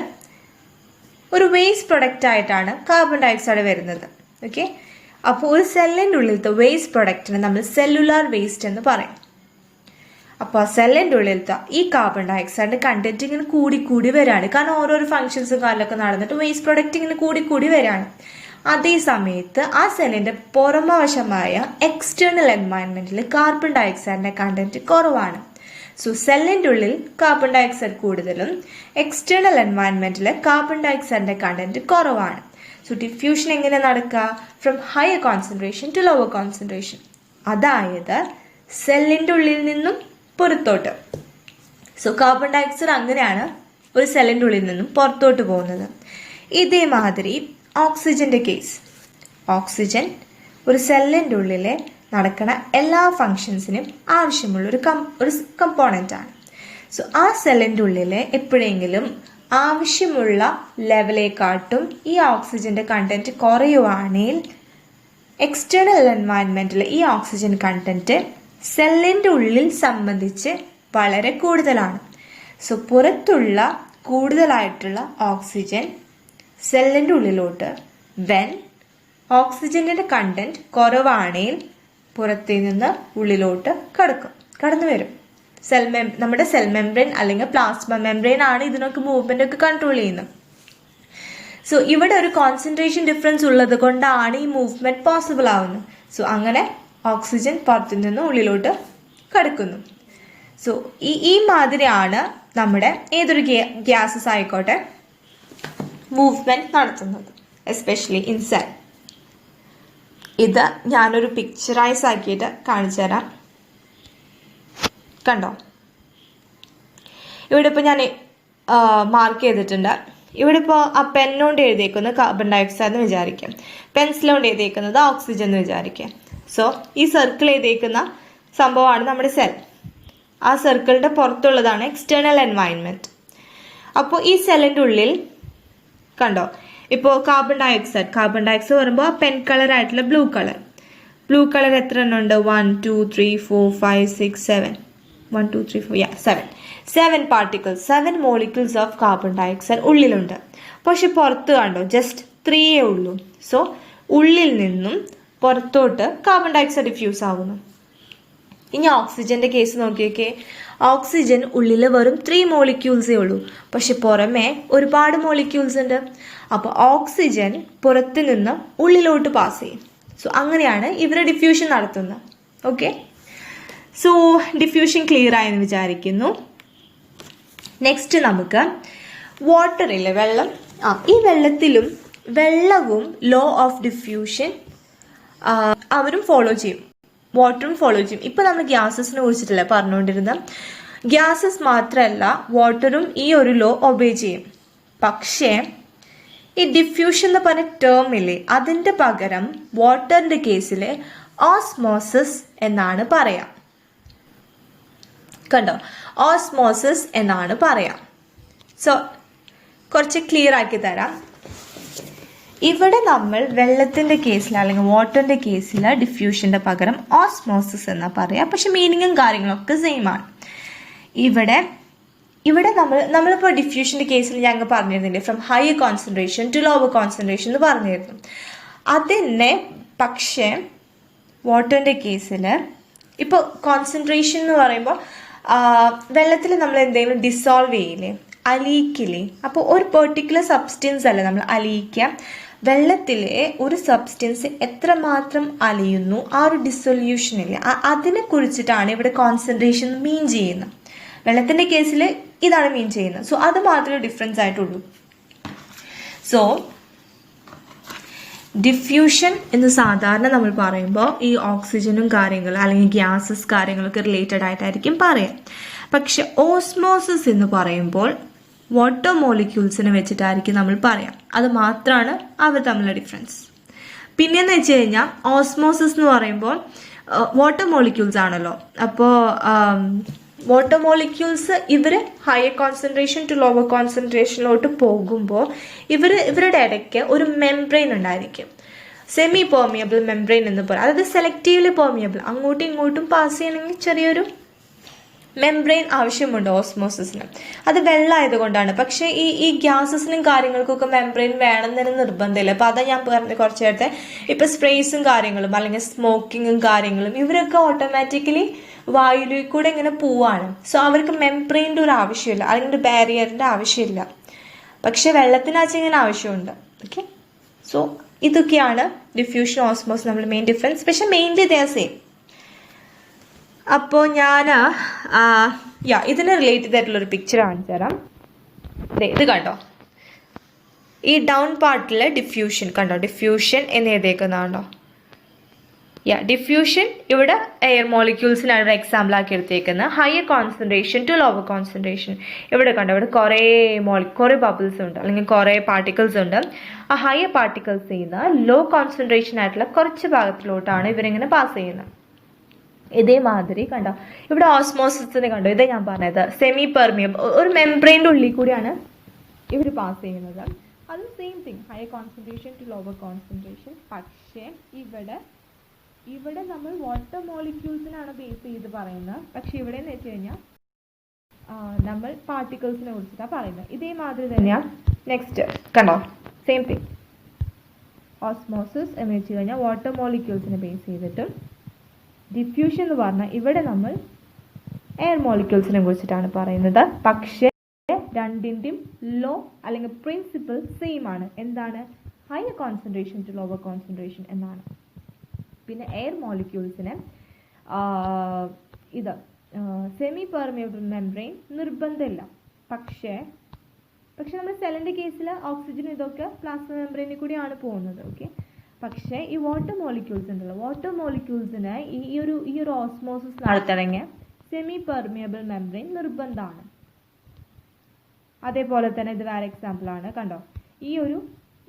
ഒരു വേസ്റ്റ് പ്രൊഡക്റ്റ് ആയിട്ടാണ് കാർബൺ ഡയോക്സൈഡ് വരുന്നത്. ഓക്കെ, അപ്പോൾ ഒരു സെല്ലിൻ്റെ ഉള്ളിലത്തെ വേസ്റ്റ് പ്രൊഡക്റ്റിനെ നമ്മൾ സെല്ലുലാർ വേസ്റ്റ് എന്ന് പറയും. അപ്പോൾ ആ സെല്ലിൻ്റെ ഉള്ളിലത്തെ ഈ കാർബൺ ഡയോക്സൈഡിൻ്റെ കണ്ടന്റ് ഇങ്ങനെ കൂടി വരികയാണ്. കാരണം ഓരോരോ ഫങ്ഷൻസും കാലമൊക്കെ നടന്നിട്ട് വേസ്റ്റ് പ്രൊഡക്റ്റ് ഇങ്ങനെ കൂടി വരികയാണ്. അതേ സമയത്ത് ആ സെല്ലിൻ്റെ പുറമവശമായ എക്സ്റ്റേണൽ എൻവയൺമെൻറ്റിൽ കാർബൺ ഡയോക്സൈഡിൻ്റെ കണ്ടന്റ് കുറവാണ്. സോ സെല്ലിൻ്റെ ഉള്ളിൽ കാർബൺ ഡൈ ഓക്സൈഡ് കൂടുതലും എക്സ്റ്റേണൽ എൻവയൺമെൻറ്റിൽ കാർബൺ ഡൈ ഓക്സൈഡിൻ്റെ കണ്ടന്റ് കുറവാണ്. സോ ഡിഫ്യൂഷൻ എങ്ങനെ നടക്കുക? From higher concentration to lower concentration, അതായത് സെല്ലിൻ്റെ ഉള്ളിൽ നിന്നും പുറത്തോട്ട്. സോ കാർബൺ ഡൈ ഓക്സൈഡ് അങ്ങനെയാണ് ഒരു സെല്ലിൻ്റെ ഉള്ളിൽ നിന്നും പുറത്തോട്ട് പോകുന്നത്. ഇതേമാതിരി ഓക്സിജൻ്റെ കേസ്, ഓക്സിജൻ ഒരു സെല്ലിൻ്റെ ഉള്ളിൽ നടക്കുന്ന എല്ലാ ഫങ്ഷൻസിനും ആവശ്യമുള്ള ഒരു കമ്പോണൻ്റാണ്. സോ ആ സെല്ലിൻ്റെ ഉള്ളിൽ എപ്പോഴെങ്കിലും ആവശ്യമുള്ള ലെവലേക്കാട്ടും ഈ ഓക്സിജൻ്റെ കണ്ടന്റ് കുറയുവാണെങ്കിൽ എക്സ്റ്റേണൽ എൻവയൺമെൻറ്റിൽ ഈ ഓക്സിജൻ കണ്ടന്റ് സെല്ലിൻ്റെ ഉള്ളിൽ സംബന്ധിച്ച് വളരെ കൂടുതലാണ്. സോ പുറത്തുള്ള കൂടുതലായിട്ടുള്ള ഓക്സിജൻ സെല്ലിൻ്റെ ഉള്ളിലോട്ട് വെൻ ഓക്സിജൻ്റെ കണ്ടന്റ് കുറവാണെങ്കിൽ പുറത്തു നിന്ന് ഉള്ളിലോട്ട് കടന്നു വരും. നമ്മുടെ സെൽ മെംബ്രെയിൻ അല്ലെങ്കിൽ പ്ലാസ്മ മെംബ്രെയിൻ ആണ് ഇതിനൊക്കെ മൂവ്മെൻ്റ് ഒക്കെ കൺട്രോൾ ചെയ്യുന്നത്. സോ ഇവിടെ ഒരു കോൺസെൻട്രേഷൻ ഡിഫറൻസ് ഉള്ളത് കൊണ്ടാണ് ഈ മൂവ്മെൻറ്റ് പോസിബിൾ ആവുന്നത്. സോ അങ്ങനെ ഓക്സിജൻ പുറത്തു നിന്ന് ഉള്ളിലോട്ട് കടക്കുന്നു. സോ ഈ മാതിരിയാണ് നമ്മുടെ ഏതൊരു ഗ്യാസസ് ആയിക്കോട്ടെ മൂവ്മെൻറ്റ് നടത്തുന്നത്, എസ്പെഷ്യലി ഇൻസൈഡ്. ഇത് ഞാനൊരു പിക്ചറൈസ് ആക്കിയിട്ട് കാണിച്ചു തരാം. കണ്ടോ, ഇവിടെ ഇപ്പോൾ ഞാൻ മാർക്ക് ചെയ്തിട്ടുണ്ട്. ഇവിടെ ഇപ്പോൾ ആ പെന്നുകൊണ്ട് എഴുതിയേക്കുന്നത് കാർബൺ ഡൈ ഓക്സൈഡ് എന്ന് വിചാരിക്കാം, പെൻസിലുകൊണ്ട് എഴുതിയേക്കുന്നത് ഓക്സിജൻ എന്ന് വിചാരിക്കാം. സോ ഈ സർക്കിൾ എഴുതിയേക്കുന്ന സംഭവമാണ് നമ്മുടെ സെൽ. ആ സർക്കിളിൻ്റെ പുറത്തുള്ളതാണ് എക്സ്റ്റേണൽ എൻവയൺമെൻറ്റ്. അപ്പോൾ ഈ സെല്ലിൻ്റെ ഉള്ളിൽ കണ്ടോ, ഇപ്പോൾ കാർബൺ ഡൈ ഓക്സൈഡ് പറയുമ്പോൾ ആ പെൻ കളർ ആയിട്ടുള്ള ബ്ലൂ കളർ എത്ര എണ്ണം ഉണ്ട്? 1 2 3 4 5 6 7 1 2 3 4 7 particles, 7 molecules of carbon dioxide ഉള്ളിലുണ്ട്. പക്ഷെ പുറത്ത് കണ്ടോ ജസ്റ്റ് 3 ഉള്ളൂ. സോ ഉള്ളിൽ നിന്നും പുറത്തോട്ട് കാർബൺ ഡൈ ഓക്സൈഡ് ഡിഫ്യൂസ് ആകുന്നു. ഇനി ഓക്സിജൻ്റെ കേസ് നോക്കിയൊക്കെ, ഓക്സിജൻ ഉള്ളിൽ വെറും 3 മോളിക്യൂൾസേ ഉള്ളൂ, പക്ഷെ പുറമേ ഒരുപാട് മോളിക്യൂൾസ് ഉണ്ട്. അപ്പോൾ ഓക്സിജൻ പുറത്ത് നിന്ന് ഉള്ളിലോട്ട് പാസ് ചെയ്യും. സോ അങ്ങനെയാണ് ഇവർ ഡിഫ്യൂഷൻ നടത്തുന്നത്. ഓക്കെ, സോ ഡിഫ്യൂഷൻ ക്ലിയർ ആയെന്ന് വിചാരിക്കുന്നു. നെക്സ്റ്റ് നമുക്ക് വാട്ടറിലെ വെള്ളം, ഈ വെള്ളവും ലോ ഓഫ് ഡിഫ്യൂഷൻ അവരും ഫോളോ ചെയ്യും, വാട്ടറും ഫോളോ ചെയ്യും. ഇപ്പം നമ്മൾ ഗ്യാസസിനെ കുറിച്ചിട്ടല്ല പറഞ്ഞുകൊണ്ടിരുന്നത്. ഗ്യാസസ് മാത്രമല്ല വാട്ടറും ഈ ഒരു ലോ ഒബേ ചെയ്യും. പക്ഷേ ഈ ഡിഫ്യൂഷൻ എന്ന് പറഞ്ഞ ടേമില്ലേ, അതിൻ്റെ പകരം വാട്ടറിൻ്റെ കേസിൽ ഓസ്മോസിസ് എന്നാണ് പറയാം. കണ്ടോ, ഓസ്മോസിസ് എന്നാണ് പറയാം. സോ കുറച്ച് ക്ലിയർ ആക്കി തരാം. ഇവിടെ നമ്മൾ വെള്ളത്തിൻ്റെ കേസിൽ അല്ലെങ്കിൽ വാട്ടറിൻ്റെ കേസിൽ ഡിഫ്യൂഷൻ്റെ പകരം ഓസ്മോസിസ് എന്നാണ് പറയാം. പക്ഷെ മീനിങ്ങും കാര്യങ്ങളൊക്കെ സെയിം ആണ്. ഇവിടെ നമ്മളിപ്പോൾ ഡിഫ്യൂഷൻ്റെ കേസിൽ ഞങ്ങൾ പറഞ്ഞിരുന്നില്ലേ, from higher concentration to lower concentration എന്ന് പറഞ്ഞിരുന്നു. അതന്നെ പക്ഷേ വാട്ടറിൻ്റെ കേസിൽ ഇപ്പോൾ കോൺസെൻട്രേഷൻ എന്ന് പറയുമ്പോൾ വെള്ളത്തിൽ നമ്മൾ എന്തെങ്കിലും ഡിസോൾവ് ചെയ്യില്ലേ, അലിയിക്കില്ലേ. അപ്പോൾ ഒരു പെർട്ടിക്കുലർ സബ്സ്റ്റൻസ് അല്ല നമ്മൾ അലിയിക്കുക. വെള്ളത്തിലെ ഒരു സബ്സ്റ്റൻസ് എത്രമാത്രം അലിയുന്നു, ആ ഒരു ഡിസൊല്യൂഷനില്ലേ, അതിനെ കുറിച്ചിട്ടാണ് ഇവിടെ കോൺസെൻട്രേഷൻ മീൻ ചെയ്യുന്നത്. വെള്ളത്തിൻ്റെ കേസിൽ ഇതാണ് മീൻ ചെയ്യുന്നത്. സോ അത് മാത്രമേ ഡിഫറൻസ് ആയിട്ടുള്ളൂ. സോ ഡിഫ്യൂഷൻ എന്ന് സാധാരണ നമ്മൾ പറയുമ്പോൾ ഈ ഓക്സിജനും കാര്യങ്ങളും അല്ലെങ്കിൽ ഗ്യാസസ് കാര്യങ്ങളൊക്കെ റിലേറ്റഡ് ആയിട്ടായിരിക്കും പറയാം. പക്ഷെ ഓസ്മോസിസ് എന്ന് പറയുമ്പോൾ വാട്ടർ മോളിക്യൂൾസിനെ വെച്ചിട്ടായിരിക്കും നമ്മൾ പറയാം. അത് മാത്രമാണ് അവർ തമ്മിലുള്ള ഡിഫറൻസ്. പിന്നെയെന്ന് വെച്ച് കഴിഞ്ഞാൽ ഓസ്മോസിസ് എന്ന് പറയുമ്പോൾ വാട്ടർ മോളിക്യൂൾസ് ആണല്ലോ. അപ്പോൾ വാട്ടർ മോളിക്യൂൾസ് ഇവർ ഹയർ കോൺസെൻട്രേഷൻ ടു ലോവർ കോൺസെൻട്രേഷനിലോട്ട് പോകുമ്പോൾ ഇവരുടെ ഇടയ്ക്ക് ഒരു മെംബ്രെയിൻ ഉണ്ടായിരിക്കും, സെമി പെർമിയബിൾ മെംബ്രെയിൻ എന്ന് പറയും. അതായത് സെലക്റ്റീവ്ലി പെർമിയബിൾ, അങ്ങോട്ടും ഇങ്ങോട്ടും പാസ് ചെയ്യണമെങ്കിൽ ചെറിയൊരു മെംബ്രെയിൻ ആവശ്യമുണ്ട് ഓസ്മോസിസിന്. അത് വെള്ളമായതുകൊണ്ടാണ്. പക്ഷേ ഈ ഗ്യാസസിനും കാര്യങ്ങൾക്കൊക്കെ മെംബ്രെയിൻ വേണമെന്നതിന് നിർബന്ധമില്ല. അപ്പോൾ അതാ ഞാൻ പറഞ്ഞ കുറച്ച് നേരത്തെ ഇപ്പോൾ സ്പ്രേസും കാര്യങ്ങളും അല്ലെങ്കിൽ സ്മോക്കിങ്ങും കാര്യങ്ങളും ഇവരൊക്കെ ഓട്ടോമാറ്റിക്കലി വായുവിൽ കൂടെ ഇങ്ങനെ പോവാണ്. സോ അവർക്ക് മെംബ്രെയിൻ്റെ ഒരു ആവശ്യമില്ല, അതിൻ്റെ ബാരിയറിൻ്റെ ആവശ്യമില്ല. പക്ഷെ വെള്ളത്തിനാച്ച ഇങ്ങനെ ആവശ്യമുണ്ട്. ഓക്കെ, സോ ഇതൊക്കെയാണ് ഡിഫ്യൂഷൻ ഓസ്മോസ് നമ്മൾ മെയിൻ ഡിഫറൻസ്. പക്ഷെ മെയിൻലി ദേ ആർ സെയിം. അപ്പോൾ ഞാൻ ഇതിന് റിലേറ്റഡ് ആയിട്ടുള്ളൊരു പിക്ചർ കാണിച്ചു തരാം. ഇത് കണ്ടോ, ഈ ഡൗൺ പാർട്ടിൽ ഡിഫ്യൂഷൻ കണ്ടോ, ഡിഫ്യൂഷൻ എന്ന് എഴുതിയേക്കുന്നതാണോ? ഡിഫ്യൂഷൻ ഇവിടെ എയർ മോളിക്യൂൾസിനാണ് ഒരു എക്സാമ്പിൾ ആക്കി എടുത്തേക്കുന്നത്. Higher concentration to lower concentration. ഇവിടെ കണ്ടോ, ഇവിടെ കുറേ ബബിൾസ് ഉണ്ട്, അല്ലെങ്കിൽ കുറേ പാർട്ടിക്കിൾസ് ഉണ്ട്. ആ ഹയർ പാർട്ടിക്കിൾസ് ചെയ്യുന്ന ലോ കോൺസെൻട്രേഷൻ ആയിട്ടുള്ള കുറച്ച് ഭാഗത്തിലോട്ടാണ് ഇവരിങ്ങനെ പാസ് ചെയ്യുന്നത്. ഇതേമാതിരി കണ്ടോ, ഇവിടെ ഓസ്മോസിസിന് കണ്ടോ, ഇതേ ഞാൻ പറഞ്ഞത് സെമി പെർമിയബിൾ ഒരു മെംബ്രെയിൻ്റെ ഉള്ളിൽ കൂടിയാണ് ഇവർ പാസ് ചെയ്യുന്നത്. അതും same thing, higher concentration to lower concentration. പക്ഷേ ഇവിടെ നമ്മൾ വാട്ടർ മോളിക്യൂൾസിനാണ് ബേസ് ചെയ്ത് പറയുന്നത്. പക്ഷെ ഇവിടെ എന്ന് വെച്ച് കഴിഞ്ഞാൽ നമ്മൾ പാർട്ടിക്കിൾസിനെ കുറിച്ചിട്ടാണ് പറയുന്നത്. ഇതേമാതിരി തന്നെയാണ് നെക്സ്റ്റ് കണ്ടോ, സെയിം തിങ്. ഓസ്മോസിസ് എന്ന് വെച്ച് കഴിഞ്ഞാൽ വാട്ടർ മോളിക്യൂൾസിനെ ബേസ് ചെയ്തിട്ടും, ഡിഫ്യൂഷൻ എന്ന് പറഞ്ഞാൽ ഇവിടെ നമ്മൾ എയർ മോളിക്യൂൾസിനെ കുറിച്ചിട്ടാണ് പറയുന്നത്. പക്ഷേ രണ്ടിൻ്റെയും ലോ അല്ലെങ്കിൽ പ്രിൻസിപ്പിൾ സെയിം ആണ്. എന്താണ്? Higher concentration to lower concentration എന്നാണ്. പിന്നെ എയർ മോളിക്യൂൾസിന് സെമി പെർമിയബിൾ മെംബ്രെയിൻ നിർബന്ധമില്ല. പക്ഷേ നമ്മുടെ സെല്ലിൻ്റെ കേസിൽ ഓക്സിജൻ ഇതൊക്കെ പ്ലാസ്മ മെംബ്രെയിനിൽ കൂടിയാണ് പോകുന്നത്. ഓക്കെ, പക്ഷേ ഈ വാട്ടർ മോളിക്യൂൾസ് ഉണ്ടല്ലോ, വാട്ടർ മോളിക്യൂൾസിന് ഈ ഒരു ഓസ്മോസിസ് നടത്തണമെങ്കിൽ സെമി പെർമിയബിൾ മെംബ്രെയിൻ നിർബന്ധമാണ്. അതേപോലെ തന്നെ ഇത് വേറെ എക്സാമ്പിളാണ്. കണ്ടോ, ഈ ഒരു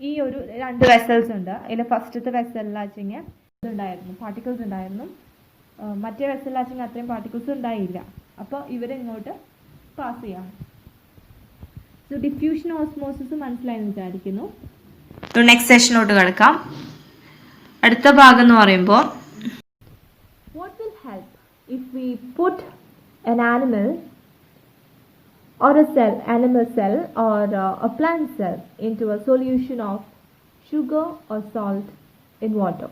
2 വെസൽസ് ഉണ്ട്. അതിൽ ഫസ്റ്റത്തെ വെസലിലാച്ചെങ്കിൽ ഇതുണ്ടായിരുന്നു, പാർട്ടിക്കിൾസ് ഉണ്ടായിരുന്നു. മറ്റേ വെസലിലാച്ചെങ്കിൽ അത്രയും പാർട്ടിക്കിൾസ് ഉണ്ടായില്ല. അപ്പോൾ ഇവരിങ്ങോട്ട് പാസ് ചെയ്യാണ്. സോ ഡിഫ്യൂഷൻ ഓസ്മോസിസ് മനസ്സിലായെന്ന് വിചാരിക്കുന്നു. നെക്സ്റ്റ് സെഷനോട്ട് കിടക്കാം. അടുത്ത ഭാഗം എന്ന് പറയുമ്പോൾ, what will help if we put an animal or a cell, animal cell or a plant cell into a solution of sugar or salt in water.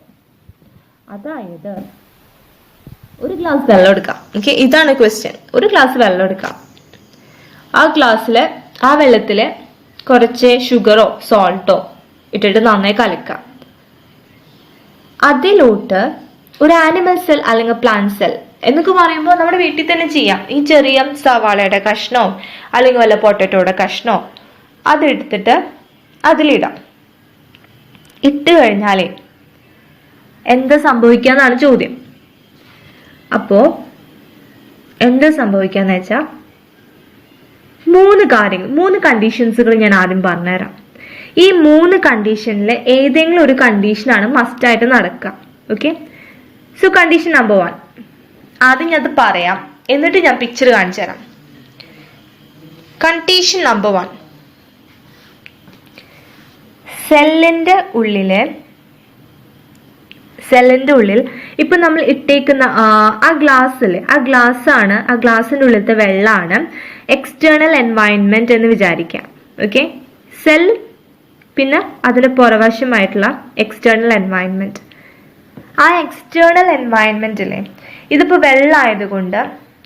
അതായത് ഒരു ഗ്ലാസ് വെള്ളം എടുക്കാം. ഓക്കെ, ഇതാണ് ക്വസ്റ്റ്യൻ. ഒരു ഗ്ലാസ് വെള്ളം എടുക്കാം. ആ വെള്ളത്തിൽ കുറച്ച് ഷുഗറോ സോൾട്ടോ ഇട്ടിട്ട് നന്നായി കലക്കാം. അതിലോട്ട് ഒരു ആനിമൽ സെൽ അല്ലെങ്കിൽ പ്ലാന്റ് സെൽ എന്നൊക്കെ പറയുമ്പോൾ നമ്മുടെ വീട്ടിൽ തന്നെ ചെയ്യാം. ഈ ചെറിയ സവാളയുടെ കഷ്ണോ അല്ലെങ്കിൽ വല്ല പൊട്ടറ്റോയുടെ കഷ്ണോ അതെടുത്തിട്ട് അതിലിടാം. ഇട്ട് കഴിഞ്ഞാലേ എന്താ സംഭവിക്കാന്നാണ് ചോദ്യം. അപ്പോൾ എന്താ സംഭവിക്കാന്ന് വെച്ചാൽ 3 കണ്ടീഷൻസുകൾ ഞാൻ ആദ്യം പറഞ്ഞുതരാം. ഈ 3 കണ്ടീഷനിൽ ഏതെങ്കിലും ഒരു കണ്ടീഷനാണ് മസ്റ്റായിട്ട് നടക്കുക. ഓക്കെ, സോ കണ്ടീഷൻ നമ്പർ 1 ആദ്യം ഞാൻ അത് പറയാം, എന്നിട്ട് ഞാൻ പിക്ചർ കാണിച്ചു തരാം. കണ്ടീഷൻ നമ്പർ 1, സെല്ലിൻ്റെ ഉള്ളിൽ ഇപ്പം നമ്മൾ ഇട്ടേക്കുന്ന ആ ഗ്ലാസ്സിൻ്റെ ഉള്ളിലത്തെ വെള്ളമാണ് എക്സ്റ്റേണൽ എൻവയൺമെൻറ്റ് എന്ന് വിചാരിക്കാം. ഓക്കെ, സെൽ പിന്നെ അതിന് പുറവശമായിട്ടുള്ള എക്സ്റ്റേണൽ എൻവയൺമെൻറ്റ്. ആ എക്സ്റ്റേണൽ എൻവയൺമെൻറ്റിലെ ഇതിപ്പോൾ വെള്ളമായതുകൊണ്ട്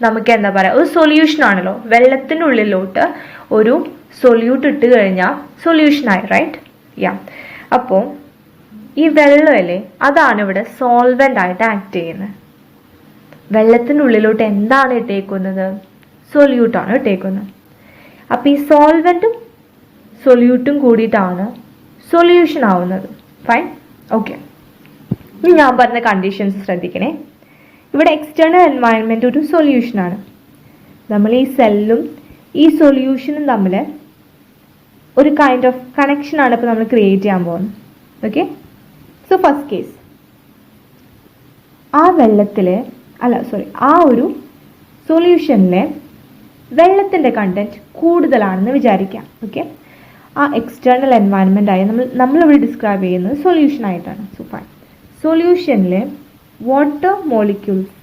നമുക്ക് എന്താ പറയുക, ഒരു സൊല്യൂഷൻ ആണല്ലോ. വെള്ളത്തിൻ്റെ ഉള്ളിലോട്ട് ഒരു സൊല്യൂട്ട് ഇട്ട് കഴിഞ്ഞാൽ സൊല്യൂഷനായി, റൈറ്റ്? അപ്പോൾ ഈ വെള്ളമല്ലേ, അതാണ് ഇവിടെ സോൾവെൻ്റ് ആയിട്ട് ആക്ട് ചെയ്യുന്നത്. വെള്ളത്തിൻ്റെ ഉള്ളിലോട്ട് എന്താണ് ഇട്ടേക്കുന്നത്? സൊല്യൂട്ടാണ് ഇട്ടേക്കുന്നത്. അപ്പോൾ ഈ സോൾവെൻറ്റും സൊല്യൂട്ടും കൂടിയിട്ടാണ് സൊല്യൂഷൻ ആവുന്നത്. Fine, okay. ഇനി ഞാൻ പറഞ്ഞ കണ്ടീഷൻസ് ശ്രദ്ധിക്കണേ. ഇവിടെ എക്സ്റ്റേണൽ എൻവയൺമെൻറ്റ് ഒരു സൊല്യൂഷനാണ്. നമ്മൾ ഈ സെല്ലും ഈ സൊല്യൂഷനും തമ്മിൽ ഒരു കൈൻഡ് ഓഫ് കണക്ഷനാണ് ഇപ്പോൾ നമ്മൾ ക്രിയേറ്റ് ചെയ്യാൻ പോകുന്നത്. ഓക്കെ, സോ ഫസ്റ്റ് കേസ്, ആ ഒരു സൊല്യൂഷനിലെ വെള്ളത്തിൻ്റെ കണ്ടന്റ് കൂടുതലാണെന്ന് വിചാരിക്കാം. ഓക്കെ, ആ എക്സ്റ്റേണൽ എൻവയൺമെൻ്റ് ആയി നമ്മളിവിടെ ഡിസ്ക്രൈബ് ചെയ്യുന്നത് സൊല്യൂഷൻ ആയിട്ടാണ്. സോ ഫൈൻ, സൊല്യൂഷനിലെ വാട്ടർ മോളിക്യൂൾസ്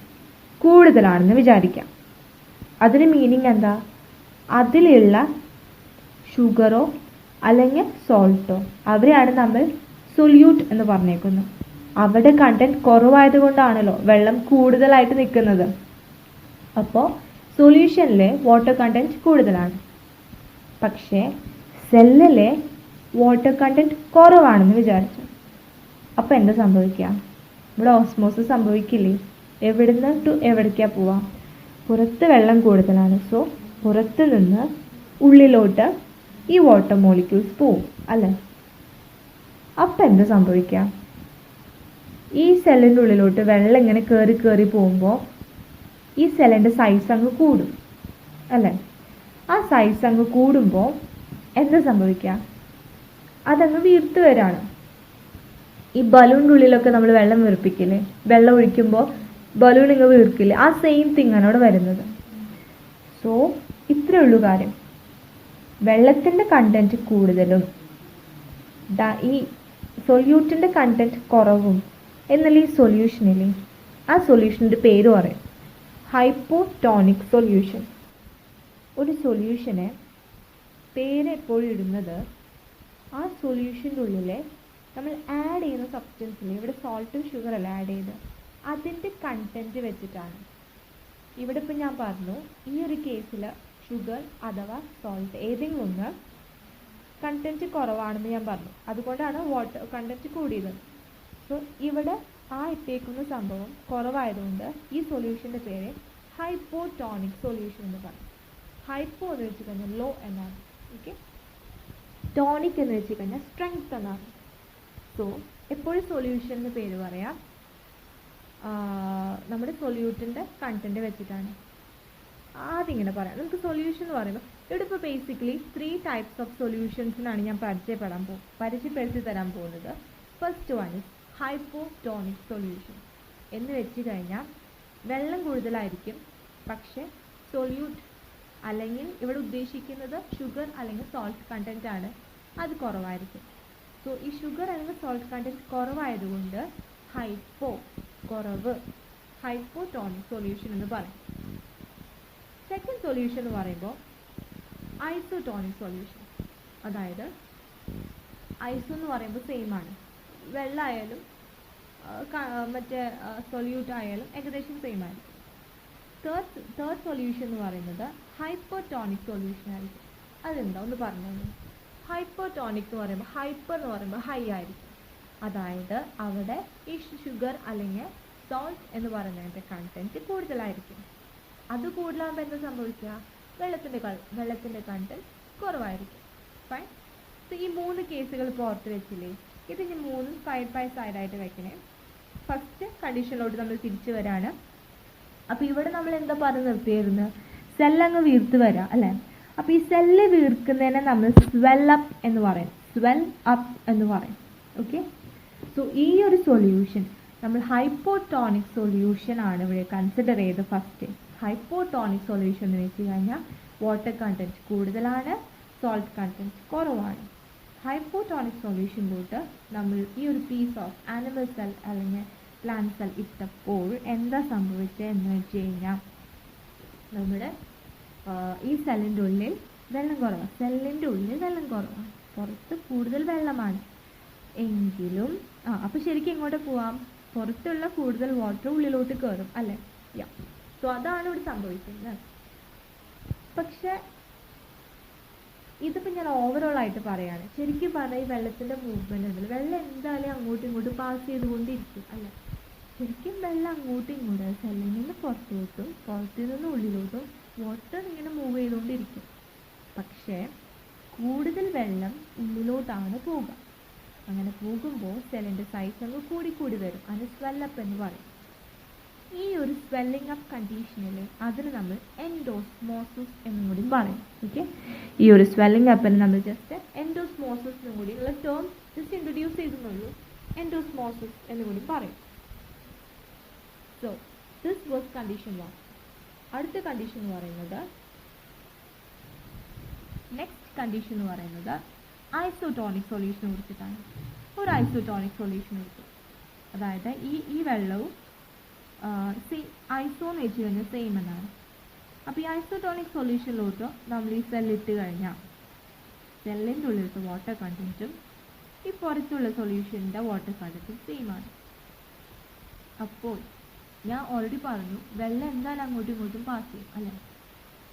കൂടുതലാണെന്ന് വിചാരിക്കാം. അതിന് മീനിങ് എന്താ? അതിലുള്ള ഷുഗറോ അല്ലെങ്കിൽ സോൾട്ടോ അവരെയാണ് നമ്മൾ സൊല്യൂട്ട് എന്ന് പറഞ്ഞേക്കുന്നത്. അവിടെ കണ്ടന്റ് കുറവായതുകൊണ്ടാണല്ലോ വെള്ളം കൂടുതലായിട്ട് നിൽക്കുന്നത്. അപ്പോൾ സൊല്യൂഷനിലെ വാട്ടർ കണ്ടന്റ് കൂടുതലാണ്, പക്ഷേ സെല്ലിലെ വാട്ടർ കണ്ടന്റ് കുറവാണെന്ന് വിചാരിച്ചു. അപ്പോൾ എന്താ സംഭവിക്കുക? ഇവിടെ ഓസ്മോസിസ് സംഭവിക്കില്ലേ? എവിടുന്ന് ടു എവിടേക്കാണ് പോവാം? പുറത്ത് വെള്ളം കൂടുതലാണ്, സോ പുറത്ത് നിന്ന് ഉള്ളിലോട്ട് ഈ വാട്ടർ മോളിക്യൂൾസ് പോവും അല്ലേ? അപ്പം എന്ത് സംഭവിക്കുക? ഈ സെല്ലിൻ്റെ ഉള്ളിലോട്ട് വെള്ളം ഇങ്ങനെ കയറി കയറി പോകുമ്പോൾ ഈ സെല്ലിൻ്റെ സൈസ് അങ്ങ് കൂടും അല്ലേ? ആ സൈസ് അങ്ങ് കൂടുമ്പോൾ എന്താ സംഭവിക്കുക? അതങ്ങ് വീർത്ത് വരാണ്. ഈ ബലൂണിൻ്റെ ഉള്ളിലൊക്കെ നമ്മൾ വെള്ളം വീർപ്പിക്കില്ലേ? വെള്ളം ഒഴിക്കുമ്പോൾ ബലൂൺ ഇങ്ങ് വീർക്കില്ലേ? ആ സെയിം തിങ് ആണ് അവിടെ വരുന്നത്. സോ ഇത്രയേ ഉള്ളൂ കാര്യം. വെള്ളത്തിൻ്റെ കണ്ടൻറ്റ് കൂടുതലും ഈ സൊല്യൂട്ടിൻ്റെ കണ്ടൻറ്റ് കുറവും എന്നുള്ള ഈ സൊല്യൂഷനില്ലേ, ആ സൊല്യൂഷൻ്റെ പേര് പറയും ഹൈപ്പോട്ടോണിക് സൊല്യൂഷൻ. ഒരു സൊല്യൂഷന് പേര് എപ്പോഴും ഇടുന്നത് ആ സൊല്യൂഷൻ്റെ ഉള്ളിലെ നമ്മൾ ആഡ് ചെയ്യുന്ന സബ്സ്റ്റൻസിൽ, ഇവിടെ സോൾട്ടും ഷുഗറല്ല ആഡ് ചെയ്ത്, അതിൻ്റെ കണ്ടൻറ്റ് വെച്ചിട്ടാണ്. ഇവിടെ ഇപ്പം ഞാൻ പറഞ്ഞു ഈ ഒരു കേസിൽ ഷുഗർ അഥവാ സോൾട്ട് ഏതെങ്കിലും ഒന്ന് കണ്ടൻറ്റ് കുറവാണെന്ന് ഞാൻ പറഞ്ഞു, അതുകൊണ്ടാണ് വാട്ടർ കണ്ടൻറ്റ് കൂടിയത്. സോ ഇവിടെ ആ ഇട്ടേക്കുന്ന സംഭവം കുറവായതുകൊണ്ട് ഈ സൊല്യൂഷൻ്റെ പേര് ഹൈപ്പോട്ടോണിക് സൊല്യൂഷൻ എന്ന് പറയും. ഹൈപ്പോ എന്ന് വെച്ച് കഴിഞ്ഞാൽ ലോ എന്നാണ്, ഓക്കെ. ടോണിക് എന്ന് വെച്ച് കഴിഞ്ഞാൽ സ്ട്രെങ്ത് എന്നാണ്. സോ എപ്പോഴും സൊല്യൂഷൻ്റെ പേര് പറയാം നമ്മുടെ സൊല്യൂട്ടിൻ്റെ കണ്ടൻറ്റ് വെച്ചിട്ടാണ്. ആദ്യം ഇങ്ങനെ പറയാം. നമുക്ക് സൊല്യൂഷൻ എന്ന് പറയുമ്പോൾ ഇവിടെ ഇപ്പോൾ ബേസിക്കലി 3 ടൈപ്സ് ഓഫ് സൊല്യൂഷൻസിനാണ് ഞാൻ പരിചയപ്പെടുത്തി തരാൻ പോകുന്നത്. First one is hypotonic solution എന്ന് വെച്ച് കഴിഞ്ഞാൽ വെള്ളം കൂടുതലായിരിക്കും, പക്ഷേ സൊല്യൂട്ട് അല്ലെങ്കിൽ ഇവിടെ ഉദ്ദേശിക്കുന്നത് ഷുഗർ അല്ലെങ്കിൽ സോൾട്ട് കണ്ടൻറ്റ് ആണ്, അത് കുറവായിരിക്കും. സോ ഈ ഷുഗർ അല്ലെങ്കിൽ സോൾട്ട് കണ്ടൻറ്റ് കുറവായതുകൊണ്ട് കുറവ് ഹൈപ്പോട്ടോണിക് സൊല്യൂഷൻ എന്ന് പറയും. സെക്കൻഡ് സൊല്യൂഷൻ എന്ന് പറയുമ്പോൾ ഐസോട്ടോണിക് സൊല്യൂഷൻ. അതായത് ഐസോ എന്ന് പറയുമ്പോൾ സെയിം ആണ്, വെള്ളമായാലും മറ്റേ സൊല്യൂട്ട് ആയാലും ഏകദേശം സെയിം ആയിരിക്കും. തേർഡ് സൊല്യൂഷൻ എന്ന് പറയുന്നത് ഹൈപ്പോട്ടോണിക് സൊല്യൂഷൻ ആയിരിക്കും. അതെന്താ ഒന്ന് പറഞ്ഞു. ഹൈപ്പോട്ടോണിക് എന്ന് പറയുമ്പോൾ ഹൈപ്പർ എന്ന് പറയുമ്പോൾ ഹൈ ആയിരിക്കും, അതായത് അവിടെ ഈ ഷുഗർ അല്ലെങ്കിൽ സോൾട്ട് എന്ന് പറയുന്നതിൻ്റെ കണ്ടൻറ്റ് കൂടുതലായിരിക്കും. അത് കൂടുതലാകുമ്പോൾ എന്താ സംഭവിക്കുക? വെള്ളത്തിൻ്റെ കണ്ടൻറ്റ് കുറവായിരിക്കും. ഫൈൻ. സോ ഈ 3 കേസുകൾ ഇപ്പോൾ ഓർത്ത് വെച്ചില്ലേ? ഇത് ഇനി 3 സൈഡ് ബൈ സൈഡായിട്ട് വെക്കണേ. ഫസ്റ്റ് കണ്ടീഷനിലോട്ട് നമ്മൾ തിരിച്ചു വരാണ്. അപ്പോൾ ഇവിടെ നമ്മൾ എന്താ പറഞ്ഞ് നിർത്തിയിരുന്നത്? സെല്ലങ്ങ് വീർത്ത് വരാം അല്ലേ? അപ്പോൾ ഈ സെല്ല് വീർക്കുന്നതിനെ നമ്മൾ സ്വെൽ അപ്പ് എന്ന് പറയും. ഓക്കെ. സോ ഈ ഒരു സൊല്യൂഷൻ നമ്മൾ ഹൈപ്പോട്ടോണിക് സൊല്യൂഷൻ ആണ് ഇവിടെ കൺസിഡർ ചെയ്ത്. ഫസ്റ്റ് ഹൈപ്പോട്ടോണിക് സൊല്യൂഷൻ എന്ന് വെച്ച് കഴിഞ്ഞാൽ വാട്ടർ കണ്ടൻറ്റ് കൂടുതലാണ്, സോൾട്ട് കണ്ടൻറ്റ് കുറവാണ്. ഹൈപ്പോട്ടോണിക് സൊല്യൂഷനിലോട്ട് നമ്മൾ ഈ ഒരു പീസ് ഓഫ് ആനിമൽ സെൽ അല്ലെങ്കിൽ പ്ലാന്റ് സെൽ ഇട്ടപ്പോൾ എന്താ സംഭവിച്ചത് എന്ന് വെച്ച് കഴിഞ്ഞാൽ നമ്മുടെ ഈ സെല്ലിൻ്റെ ഉള്ളിൽ വെള്ളം കുറവാണ്, പുറത്ത് കൂടുതൽ വെള്ളമാണ് എങ്കിലും അപ്പോൾ ശരിക്കും എങ്ങോട്ട് പോവാം? പുറത്തുള്ള കൂടുതൽ വാട്ടർ ഉള്ളിലോട്ട് കയറും അല്ലേ? സോ അതാണ് ഇവിടെ സംഭവിക്കുന്നത്. പക്ഷെ ഇതിപ്പോൾ ഞാൻ ഓവറോൾ ആയിട്ട് പറയാണ്. ശരിക്കും പറഞ്ഞാൽ ഈ വെള്ളത്തിൻ്റെ മൂവ്മെൻ്റ് ഉണ്ടല്ലോ, വെള്ളം എന്തായാലും അങ്ങോട്ടും ഇങ്ങോട്ടും പാസ് ചെയ്തുകൊണ്ടിരിക്കും അല്ലേ? ശരിക്കും വെള്ളം അങ്ങോട്ടും ഇങ്ങോട്ടും സെല്ലിൽ നിന്ന് പുറത്തോട്ടും പുറത്തു നിന്ന് ഉള്ളിലോട്ടും വാട്ടർ ഇങ്ങനെ മൂവ് ചെയ്തുകൊണ്ടിരിക്കും. പക്ഷേ കൂടുതൽ വെള്ളം ഉള്ളിലോട്ടാണ് പോകുക. അങ്ങനെ പോകുമ്പോൾ സെല്ലിൻ്റെ സൈസ് അങ്ങ് കൂടി വരും. അതിന് സ്വെല്ലപ്പ് എന്ന് പറയും. ഈ ഒരു സ്വെല്ലിംഗ് അപ്പ് കണ്ടീഷനിൽ അതിന് നമ്മൾ എൻഡോസ്മോസിസ് എന്നും കൂടി പറയും. ഓക്കെ. ഈ ഒരു സ്വെല്ലിംഗ് അപ്പിന് നമ്മൾ ജസ്റ്റ് എൻഡോസ്മോസിസ് എന്നും കൂടി ഉള്ള ടേം ജസ്റ്റ് ഇൻട്രൊഡ്യൂസ് ചെയ്തെന്നുള്ളൂ. എൻഡോസ്മോസിസ് എന്നും കൂടി പറയും. So this was condition 1. അടുത്ത കണ്ടീഷൻ എന്ന് പറയുന്നത് നെക്സ്റ്റ് കണ്ടീഷൻ എന്ന് പറയുന്നത് ഐസോട്ടോണിക് സൊല്യൂഷനെ കുറിച്ചിട്ടാണ്. ഒരു ഐസോട്ടോണിക് സൊല്യൂഷൻ എടുത്തു, അതായത് ഈ വെള്ളവും ഐസോ എന്ന് വെച്ച് കഴിഞ്ഞാൽ സെയിം എന്നാണ്. അപ്പോൾ ഈ ഐസോട്ടോണിക് സൊല്യൂഷനിലോട്ട് നമ്മൾ ഈ സെല്ലിട്ട് കഴിഞ്ഞാൽ സെല്ലിൻ്റെ ഉള്ളിലത്തെ വാട്ടർ കണ്ടൻറ്റും ഈ പുറത്തുള്ള സൊല്യൂഷൻ്റെ വാട്ടർ കണ്ടൻറ്റും സെയിം ആണ്. അപ്പോൾ ഞാൻ ഓൾറെഡി പറഞ്ഞു വെള്ളം എന്തായാലും അങ്ങോട്ടും ഇങ്ങോട്ടും പാസ് ചെയ്യും അല്ലേ?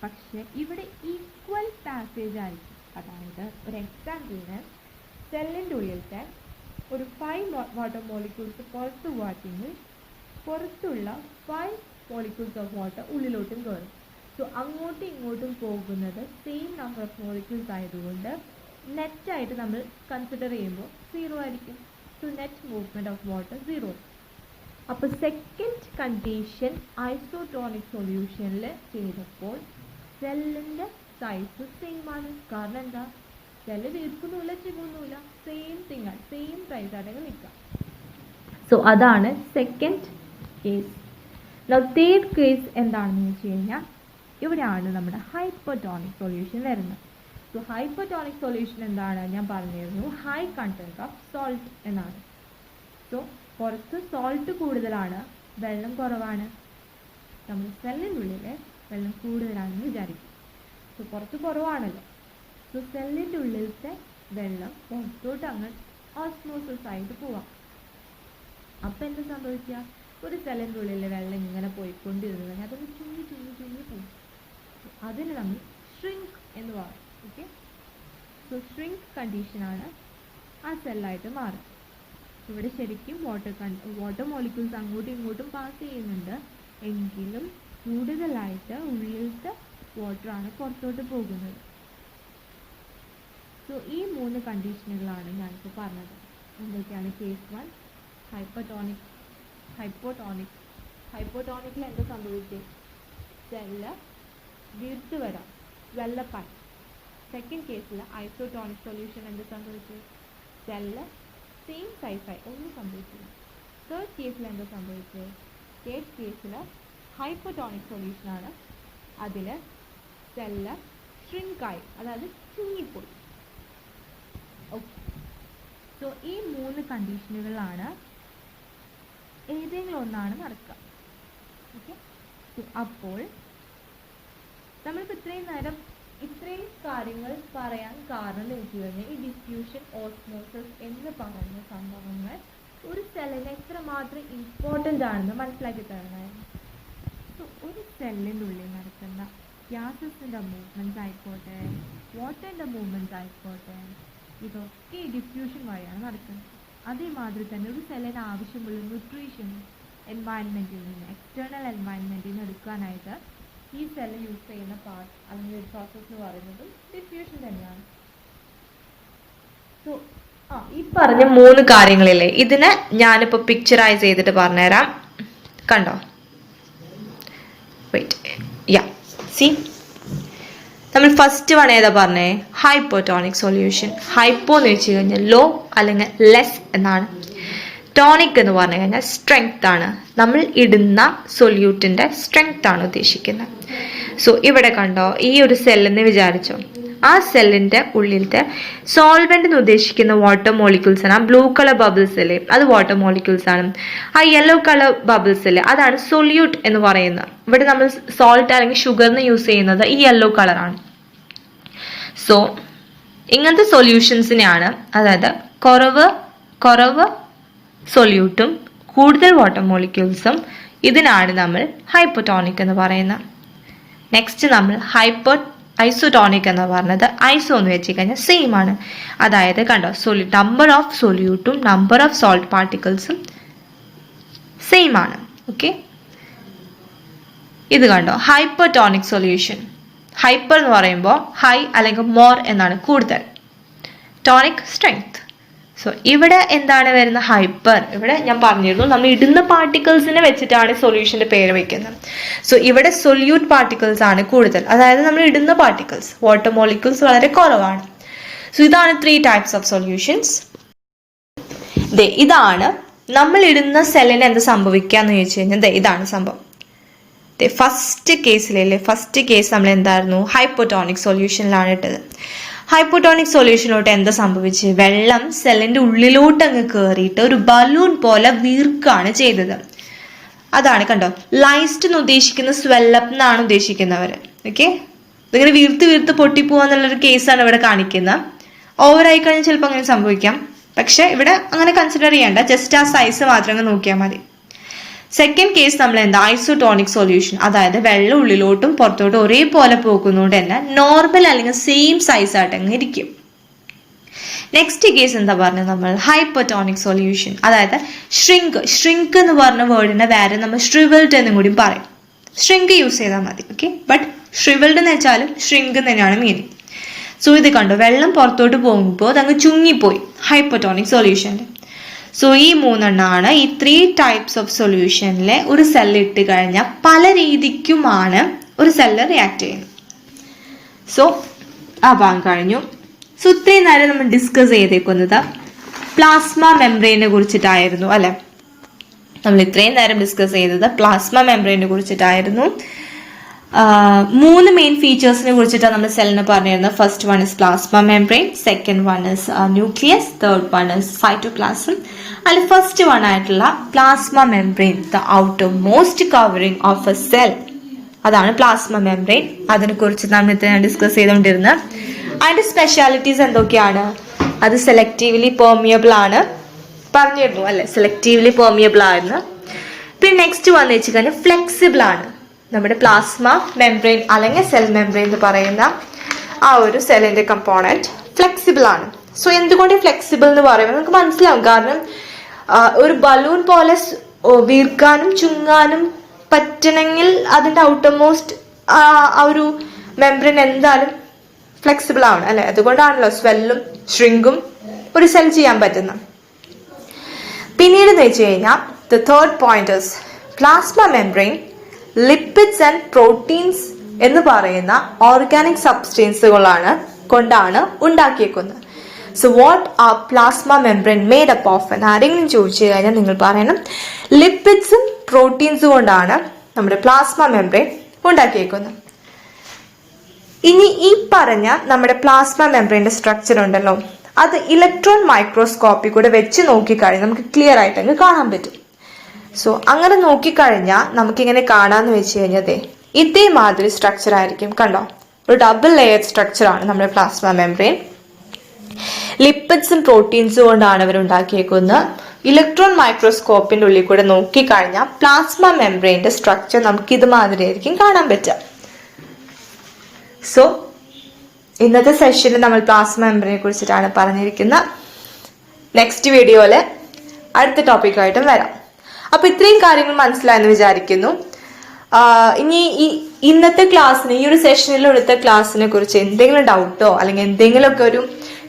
പക്ഷേ ഇവിടെ ഈക്വൽ പാസേജ് ആയിരിക്കും. അതായത് ഒരു എക്സാമ്പിളിന് സെല്ലിൻ്റെ ഉള്ളിലത്തെ ഒരു 5 വാട്ടർ മോളിക്യൂൾസ് പുറത്ത് പോവാണെങ്കിൽ പുറത്തുള്ള 5 മോളിക്യൂൾസ് ഓഫ് വാട്ടർ ഉള്ളിലോട്ടും കയറും. സോ അങ്ങോട്ടും ഇങ്ങോട്ടും പോകുന്നത് സെയിം നമ്പർ ഓഫ് മോളിക്യൂൾസ് ആയതുകൊണ്ട് നെറ്റായിട്ട് നമ്മൾ കൺസിഡർ ചെയ്യുമ്പോൾ 0 ആയിരിക്കും. So net movement of water 0. അപ്പോൾ സെക്കൻഡ് കണ്ടീഷൻ ഐസോടോണിക് സൊല്യൂഷനിൽ ചെയ്തപ്പോൾ സെല്ലിൻ്റെ സൈസ് സെയിം ആണ്. കാരണം എന്താ, സെല്ല് വീർക്കുന്നില്ല ചികുന്നില്ല, സെയിം തിങ് ആണ്, സെയിം സൈസായിട്ട് നിൽക്കാം. സോ അതാണ് സെക്കൻഡ് കേസ്. തേർഡ് കേസ് എന്താണെന്ന് വെച്ച് കഴിഞ്ഞാൽ ഇവിടെയാണ് നമ്മുടെ ഹൈപ്പർടോണിക് സൊല്യൂഷൻ വരുന്നത്. സോ ഹൈപ്പർടോണിക് സൊല്യൂഷൻ എന്താണ് ഞാൻ പറഞ്ഞിരുന്നു, ഹൈ കണ്ടന്റ് ഓഫ് സോൾട്ട് എന്നാണ്. സോ പുറത്ത് സോൾട്ട് കൂടുതലാണ്, വെള്ളം കുറവാണ്. നമ്മൾ സെല്ലിനുള്ളിൽ വെള്ളം കൂടുതലാണെന്ന് വിചാരിക്കും. സോ പുറത്ത് കുറവാണല്ലോ. സോ സെല്ലിൻ്റെ ഉള്ളിലത്തെ വെള്ളം പുറത്തോട്ട് അങ്ങ് ഓസ്മോസിസ് ആയിട്ട് പോവാം. അപ്പം എന്താ സംഭവിക്കുക, ഒരു സെല്ലിൻ്റെ ഉള്ളിൽ വെള്ളം ഇങ്ങനെ പോയിക്കൊണ്ടിരുന്നു കഴിഞ്ഞാൽ അതൊന്ന് ചുങ്ങി ചുങ്ങി ചുങ്ങി പോകും. അതിന് നമ്മൾ ഷ്രിങ്ക് എന്ന് പറയും. ഓക്കെ, സോ ഷ്രിങ്ക് കണ്ടീഷനാണ് ആ സെല്ലായിട്ട് മാറുക. ഇവിടെ ശരിക്കും വാട്ടർ മോളിക്യൂൾസ് അങ്ങോട്ടും ഇങ്ങോട്ടും പാസ് ചെയ്യുന്നുണ്ട്, എങ്കിലും കൂടുതലായിട്ട് ഉള്ളിലത്തെ വാട്ടറാണ് പുറത്തോട്ട് പോകുന്നത്. സോ ഈ 3 കണ്ടീഷനുകളാണ് ഞാനിപ്പോൾ പറഞ്ഞത്. എന്തൊക്കെയാണ്? കേസ് 1 ഹൈപ്പോട്ടോണിക്കിൽ എന്താ സംഭവിച്ചത്, സെല്ല് വീർത്ത് വരാം, വെള്ളപ്പാൻ. സെക്കൻഡ് കേസിൽ ഐസോടോണിക് സൊല്യൂഷൻ എന്താ സംഭവിച്ചത്, സെല്ല് സെയിം സൈസായി, ഒന്നും സംഭവിച്ചില്ല. തേർഡ് കേസിൽ എന്താ സംഭവിച്ചത്, തേർഡ് കേസിൽ ഹൈപ്പോട്ടോണിക് സൊല്യൂഷനാണ്, അതിൽ സെല്ല് ഷ്രിങ്കായി, അതായത് ചുങ്ങിപ്പോയി. ഓക്കെ, സോ ഈ 3 കണ്ടീഷനുകളാണ് ഏതെങ്കിലും ഒന്നാണ് നടക്കുക. ഓക്കെ, അപ്പോൾ നമ്മളിപ്പോൾ ഇത്രയും കാര്യങ്ങൾ പറയാൻ കാരണം എന്ന് വെച്ച് കഴിഞ്ഞാൽ ഈ ഡിഫ്യൂഷൻ, ഓസ്മോസിസ് എന്ന് പറയുന്ന സംഭവങ്ങൾ ഒരു സെല്ലിന് എത്രമാത്രം ഇമ്പോർട്ടൻ്റ് ആണെന്ന് മനസ്സിലാക്കി തരണമായിരുന്നു. സോ ഒരു സെല്ലിൻ്റെ ഉള്ളിൽ നടക്കുന്ന ഗ്യാസസിൻ്റെ മൂവ്മെൻറ്റ്സ് ആയിക്കോട്ടെ, വാട്ടറിൻ്റെ മൂവ്മെൻറ്റ്സ് ആയിക്കോട്ടെ, ഇതൊക്കെ ഡിഫ്യൂഷൻ വഴിയാണ് നടക്കുന്നത്. അതേമാതിരി തന്നെ ഒരു സെല്ലിന് ആവശ്യമുള്ള ന്യൂട്രീഷൻ എൻവയൺമെൻറ്റിൽ നിന്ന്, എക്സ്റ്റേണൽ എൻവയൺമെൻറ്റിൽ നിന്ന് എടുക്കാനായിട്ട് ഈ സെല്ല് യൂസ് ചെയ്യുന്ന പാർട്ട് അല്ലെങ്കിൽ ഒരു പ്രോസസ്സ് എന്ന് പറയുന്നത് ഡിഫ്യൂഷൻ തന്നെയാണ്. സോ ഈ പറഞ്ഞ 3 കാര്യങ്ങളില്ലേ, ഇതിനെ ഞാനിപ്പോൾ പിക്ചറൈസ് ചെയ്തിട്ട് പറഞ്ഞുതരാം. കണ്ടോ? സി, നമ്മൾ ഫസ്റ്റ് വൺ ഏതാ പറഞ്ഞേ, ഹൈപ്പോട്ടോണിക് സൊല്യൂഷൻ. ഹൈപ്പോ എന്ന് വെച്ച് കഴിഞ്ഞാൽ ലോ അല്ലെങ്കിൽ ലെസ് എന്നാണ്. ടോണിക് എന്ന് പറഞ്ഞു കഴിഞ്ഞാൽ സ്ട്രെങ്ത് ആണ്, നമ്മൾ ഇടുന്ന സൊല്യൂട്ടിൻ്റെ സ്ട്രെങ്ത് ആണ് ഉദ്ദേശിക്കുന്നത്. സോ ഇവിടെ കണ്ടോ, ഈ ഒരു സെല്ലെന്ന് വിചാരിച്ചോ, ആ സെല്ലിൻ്റെ ഉള്ളിലത്തെ സോൾവെന്റ് എന്ന് ഉദ്ദേശിക്കുന്ന വാട്ടർ മോളിക്യൂൾസ് ആണ്. ആ ബ്ലൂ കളർ ബബിൾസ് അല്ലേ, അത് വാട്ടർ മോളിക്യൂൾസ് ആണ്. ആ യെല്ലോ കളർ ബബിൾസ് അല്ലേ, അതാണ് സൊല്യൂട്ട് എന്ന് പറയുന്നത്. ഇവിടെ നമ്മൾ സോൾട്ട് അല്ലെങ്കിൽ ഷുഗറിന് യൂസ് ചെയ്യുന്നത് ഈ യെല്ലോ കളറാണ്. സോ ഇങ്ങനത്തെ സൊല്യൂഷൻസിനെയാണ്, അതായത് കുറവ് സൊല്യൂട്ടും കൂടുതൽ വാട്ടർ മോളിക്യൂൾസും, ഇതിനാണ് നമ്മൾ ഹൈപ്പോട്ടോണിക് എന്ന് പറയുന്നത്. നെക്സ്റ്റ് നമ്മൾ ഐസോട്ടോണിക് എന്ന് പറഞ്ഞത്, ഐസോ എന്ന് വെച്ച് കഴിഞ്ഞാൽ സെയിം ആണ്. അതായത് കണ്ടോ, നമ്പർ ഓഫ് സൊല്യൂട്ടും നമ്പർ ഓഫ് സോൾട്ട് പാർട്ടിക്കിൾസും സെയിം ആണ്. ഓക്കെ, ഇത് കണ്ടോ, ഹൈപ്പർടോണിക് സൊല്യൂഷൻ. ഹൈപ്പർ എന്ന് പറയുമ്പോൾ ഹൈ അല്ലെങ്കിൽ മോർ എന്നാണ്, കൂടുതൽ. Tonic strength. സോ ഇവിടെ എന്താണ് വരുന്നത്, ഹൈപ്പർ. ഇവിടെ ഞാൻ പറഞ്ഞിരുന്നു നമ്മൾ ഇടുന്ന പാർട്ടിക്കിൾസിനെ വെച്ചിട്ടാണ് സൊല്യൂഷൻ്റെ പേര് വയ്ക്കുന്നത്. സോ ഇവിടെ സൊല്യൂട്ട് പാർട്ടിക്കിൾസ് ആണ് കൂടുതൽ, അതായത് നമ്മൾ ഇടുന്ന പാർട്ടിക്കിൾസ്, വാട്ടർ മോളിക്യൂൾസ് വളരെ കുറവാണ്. സോ ഇതാണ് 3 ടൈപ്സ് ഓഫ് സൊല്യൂഷൻസ്. ഇതാണ് നമ്മൾ ഇടുന്ന സെല്ലിന് എന്ത് സംഭവിക്കാന്ന് ചോദിച്ചു കഴിഞ്ഞാൽ ഇതാണ് സംഭവം. ഫസ്റ്റ് കേസ് നമ്മൾ എന്തായിരുന്നു, ഹൈപ്പോട്ടോണിക് സൊല്യൂഷനിലാണ് ഇട്ടത്. ഹൈപ്പോട്ടോണിക് സൊല്യൂഷനിലോട്ട് എന്താ സംഭവിച്ച്, വെള്ളം സെല്ലിൻ്റെ ഉള്ളിലോട്ട് അങ്ങ് കയറിയിട്ട് ഒരു ബലൂൺ പോലെ വീർക്കാണ് ചെയ്തത്. അതാണ് കണ്ടോ, ലൈസ്റ്റ് എന്ന് ഉദ്ദേശിക്കുന്ന സ്വെല്ലപ്പ് എന്നാണ് ഉദ്ദേശിക്കുന്നവർ. ഓക്കെ, ഇതിങ്ങനെ വീർത്ത് പൊട്ടിപ്പോവാന്നുള്ളൊരു കേസാണ് ഇവിടെ കാണിക്കുന്നത്. ഓവറായി കഴിഞ്ഞാൽ ചിലപ്പോൾ അങ്ങനെ സംഭവിക്കാം, പക്ഷെ ഇവിടെ അങ്ങനെ കൺസിഡർ ചെയ്യേണ്ട, ജസ്റ്റ് ആ സൈസ് മാത്രം അങ്ങ് നോക്കിയാൽ മതി. സെക്കൻഡ് കേസ് നമ്മൾ എന്താ, ഐസോട്ടോണിക് സൊല്യൂഷൻ. അതായത് വെള്ളം ഉള്ളിലോട്ടും പുറത്തോട്ടും ഒരേപോലെ പോകുന്നതുകൊണ്ട് തന്നെ നോർമൽ അല്ലെങ്കിൽ സെയിം സൈസ് ആയിട്ട് അങ്ങ് ഇരിക്കും. നെക്സ്റ്റ് കേസ് എന്താ പറഞ്ഞത് നമ്മൾ ഹൈപ്പർട്ടോണിക് സൊല്യൂഷൻ, അതായത് ഷ്രിങ്ക് എന്ന് പറഞ്ഞ വേർഡിനെ വേറെ നമ്മൾ ഷ്രിവൽഡ് എന്നും കൂടി പറയും. ഷ്രിങ്ക് യൂസ് ചെയ്താൽ മതി, ഓക്കെ. ബട്ട് ഷ്രിവൽഡ് എന്ന് വെച്ചാലും ഷ്രിങ്ക് തന്നെയാണ് മീനിങ്. സോ ഇത് കണ്ടോ, വെള്ളം പുറത്തോട്ട് പോകുമ്പോൾ അതങ്ങ് ചുങ്ങിപ്പോയി ഹൈപ്പർട്ടോണിക് സൊല്യൂഷനിൽ. സോ ഈ മൂന്നെണ്ണമാണ് ഈ 3 ടൈപ്സ് ഓഫ് സൊല്യൂഷനിലെ ഒരു സെല്ല് ഇട്ട് കഴിഞ്ഞാൽ പല രീതിക്കുമാണ് ഒരു സെല്ല് റിയാക്ട് ചെയ്യുന്നത്. സോ ആ ഭാഗം കഴിഞ്ഞു. സോ ഇത്രയും നേരം നമ്മൾ ഡിസ്കസ് ചെയ്തേക്കുന്നത് പ്ലാസ്മ മെംബ്രെയിനെ കുറിച്ചിട്ടായിരുന്നു അല്ലെ. നമ്മൾ ഇത്രയും നേരം ഡിസ്കസ് ചെയ്തത് പ്ലാസ്മ മെംബ്രെയിനെ കുറിച്ചിട്ടായിരുന്നു. 3 മെയിൻ ഫീച്ചേഴ്സിനെ കുറിച്ചിട്ടാണ് നമ്മൾ സെല്ലിന് പറഞ്ഞിരുന്നത്. First one is plasma membrane, second one is nucleus, third one is cytoplasm. അതിൽ ഫസ്റ്റ് വൺ ആയിട്ടുള്ള plasma membrane, the outer most covering of A cell, അതാണ് പ്ലാസ്മ മെംബ്രെയിൻ. അതിനെ കുറിച്ച് നമ്മൾ ഇത്രയും ഡിസ്കസ് ചെയ്തുകൊണ്ടിരുന്നത്. അതിന്റെ സ്പെഷ്യാലിറ്റീസ് എന്തൊക്കെയാണ്? അത് സെലക്റ്റീവ്ലി പെർമിയബിൾ ആണ് പറഞ്ഞിരുന്നു അല്ലെ, സെലക്റ്റീവ്ലി പെർമിയബിൾ ആയിരുന്നു. പിന്നെ നെക്സ്റ്റ് വന്നു വെച്ച് കഴിഞ്ഞാൽ ഫ്ലെക്സിബിൾ ആണ്. നമ്മുടെ പ്ലാസ്മ മെംബ്രെയിൻ അല്ലെങ്കിൽ സെൽ മെംബ്രെയിൻ എന്ന് പറയുന്ന ആ ഒരു സെല്ലിന്റെ കമ്പോണന്റ് ഫ്ലെക്സിബിൾ ആണ്. സോ എന്തുകൊണ്ട് ഫ്ലെക്സിബിൾ എന്ന് പറയുമ്പോൾ നമുക്ക് മനസ്സിലാവും. കാരണം ഒരു ബലൂൺ പോലെ വീർക്കാനും ചുങ്ങാനും പറ്റണമെങ്കിൽ അതിന്റെ ഔട്ടർ മോസ്റ്റ് ആ ഒരു മെംബ്രെയിൻ എന്തായാലും ഫ്ലെക്സിബിൾ ആണ് അല്ലെ. അതുകൊണ്ടാണല്ലോ സ്വെല്ലും ഷ്രിങ്കും ഒരു സെൽ ചെയ്യാൻ പറ്റുന്നത്. പിന്നീട് എന്ന് വെച്ച് കഴിഞ്ഞാൽ the third point is plasma membrane lipids and proteins എന്ന് പറയുന്ന ഓർഗാനിക് സബ്സ്റ്റൻസുകളാണ് കൊണ്ടാണ് ഉണ്ടാക്കിയേക്കുന്നത്. So what are plasma membrane made up of എന്ന് ആരെങ്കിലും ചോദിച്ചു കഴിഞ്ഞാൽ നിങ്ങൾ പറയണം ലിപ്പിഡ്സും പ്രോട്ടീൻസും കൊണ്ടാണ് നമ്മുടെ പ്ലാസ്മ മെംബ്രെയിൻ ഉണ്ടാക്കിയേക്കുന്നത്. ഇനി ഈ പറഞ്ഞ നമ്മുടെ പ്ലാസ്മ മെംബ്രെയിന്റെ സ്ട്രക്ചർ ഉണ്ടല്ലോ, അത് ഇലക്ട്രോൺ മൈക്രോസ്കോപ്പിൽ കൂടെ വെച്ച് നോക്കിക്കഴിഞ്ഞാൽ നമുക്ക് ക്ലിയർ ആയിട്ട് അങ്ങ് കാണാൻ പറ്റും. സോ അങ്ങനെ നോക്കിക്കഴിഞ്ഞാൽ നമുക്കിങ്ങനെ കാണാന്ന് വെച്ച് കഴിഞ്ഞാൽ ഇതേമാതിരി സ്ട്രക്ചർ ആയിരിക്കും. കണ്ടോ, ഒരു ഡബിൾ ലെയർ സ്ട്രക്ചർ ആണ് നമ്മുടെ പ്ലാസ്മ മെംബ്രെയിൻ. ലിപ്പിഡ്സും പ്രോട്ടീൻസും കൊണ്ടാണ് അവർ ഉണ്ടാക്കിയേക്കുന്നത്. ഇലക്ട്രോൺ മൈക്രോസ്കോപ്പിന്റെ ഉള്ളിൽ കൂടെ നോക്കിക്കഴിഞ്ഞാൽ പ്ലാസ്മ മെംബ്രെയിന്റെ സ്ട്രക്ചർ നമുക്ക് ഇതുമാതിരി ആയിരിക്കും കാണാൻ പറ്റുക. സോ ഇന്നത്തെ സെഷനിൽ നമ്മൾ പ്ലാസ്മ മെംബ്രെയിനെ കുറിച്ചിട്ടാണ് പറഞ്ഞിരിക്കുന്നത്. നെക്സ്റ്റ് വീഡിയോയില് അടുത്ത ടോപ്പിക്കായിട്ടും വരാം. അപ്പൊ ഇത്രയും കാര്യങ്ങൾ മനസ്സിലായെന്ന് വിചാരിക്കുന്നു. ഇനി ഇന്നത്തെ ക്ലാസ്സിന്, ഈ ഒരു സെഷനിൽ എടുത്ത ക്ലാസ്സിനെ കുറിച്ച് എന്തെങ്കിലും ഡൗട്ടോ അല്ലെങ്കിൽ എന്തെങ്കിലുമൊക്കെ ഒരു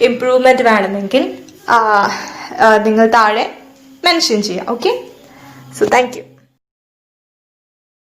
ഇംപ്രൂവ്മെന്റ് വേണമെങ്കിൽ നിങ്ങൾ താഴെ മെൻഷൻ ചെയ്യാം. Okay, so thank you.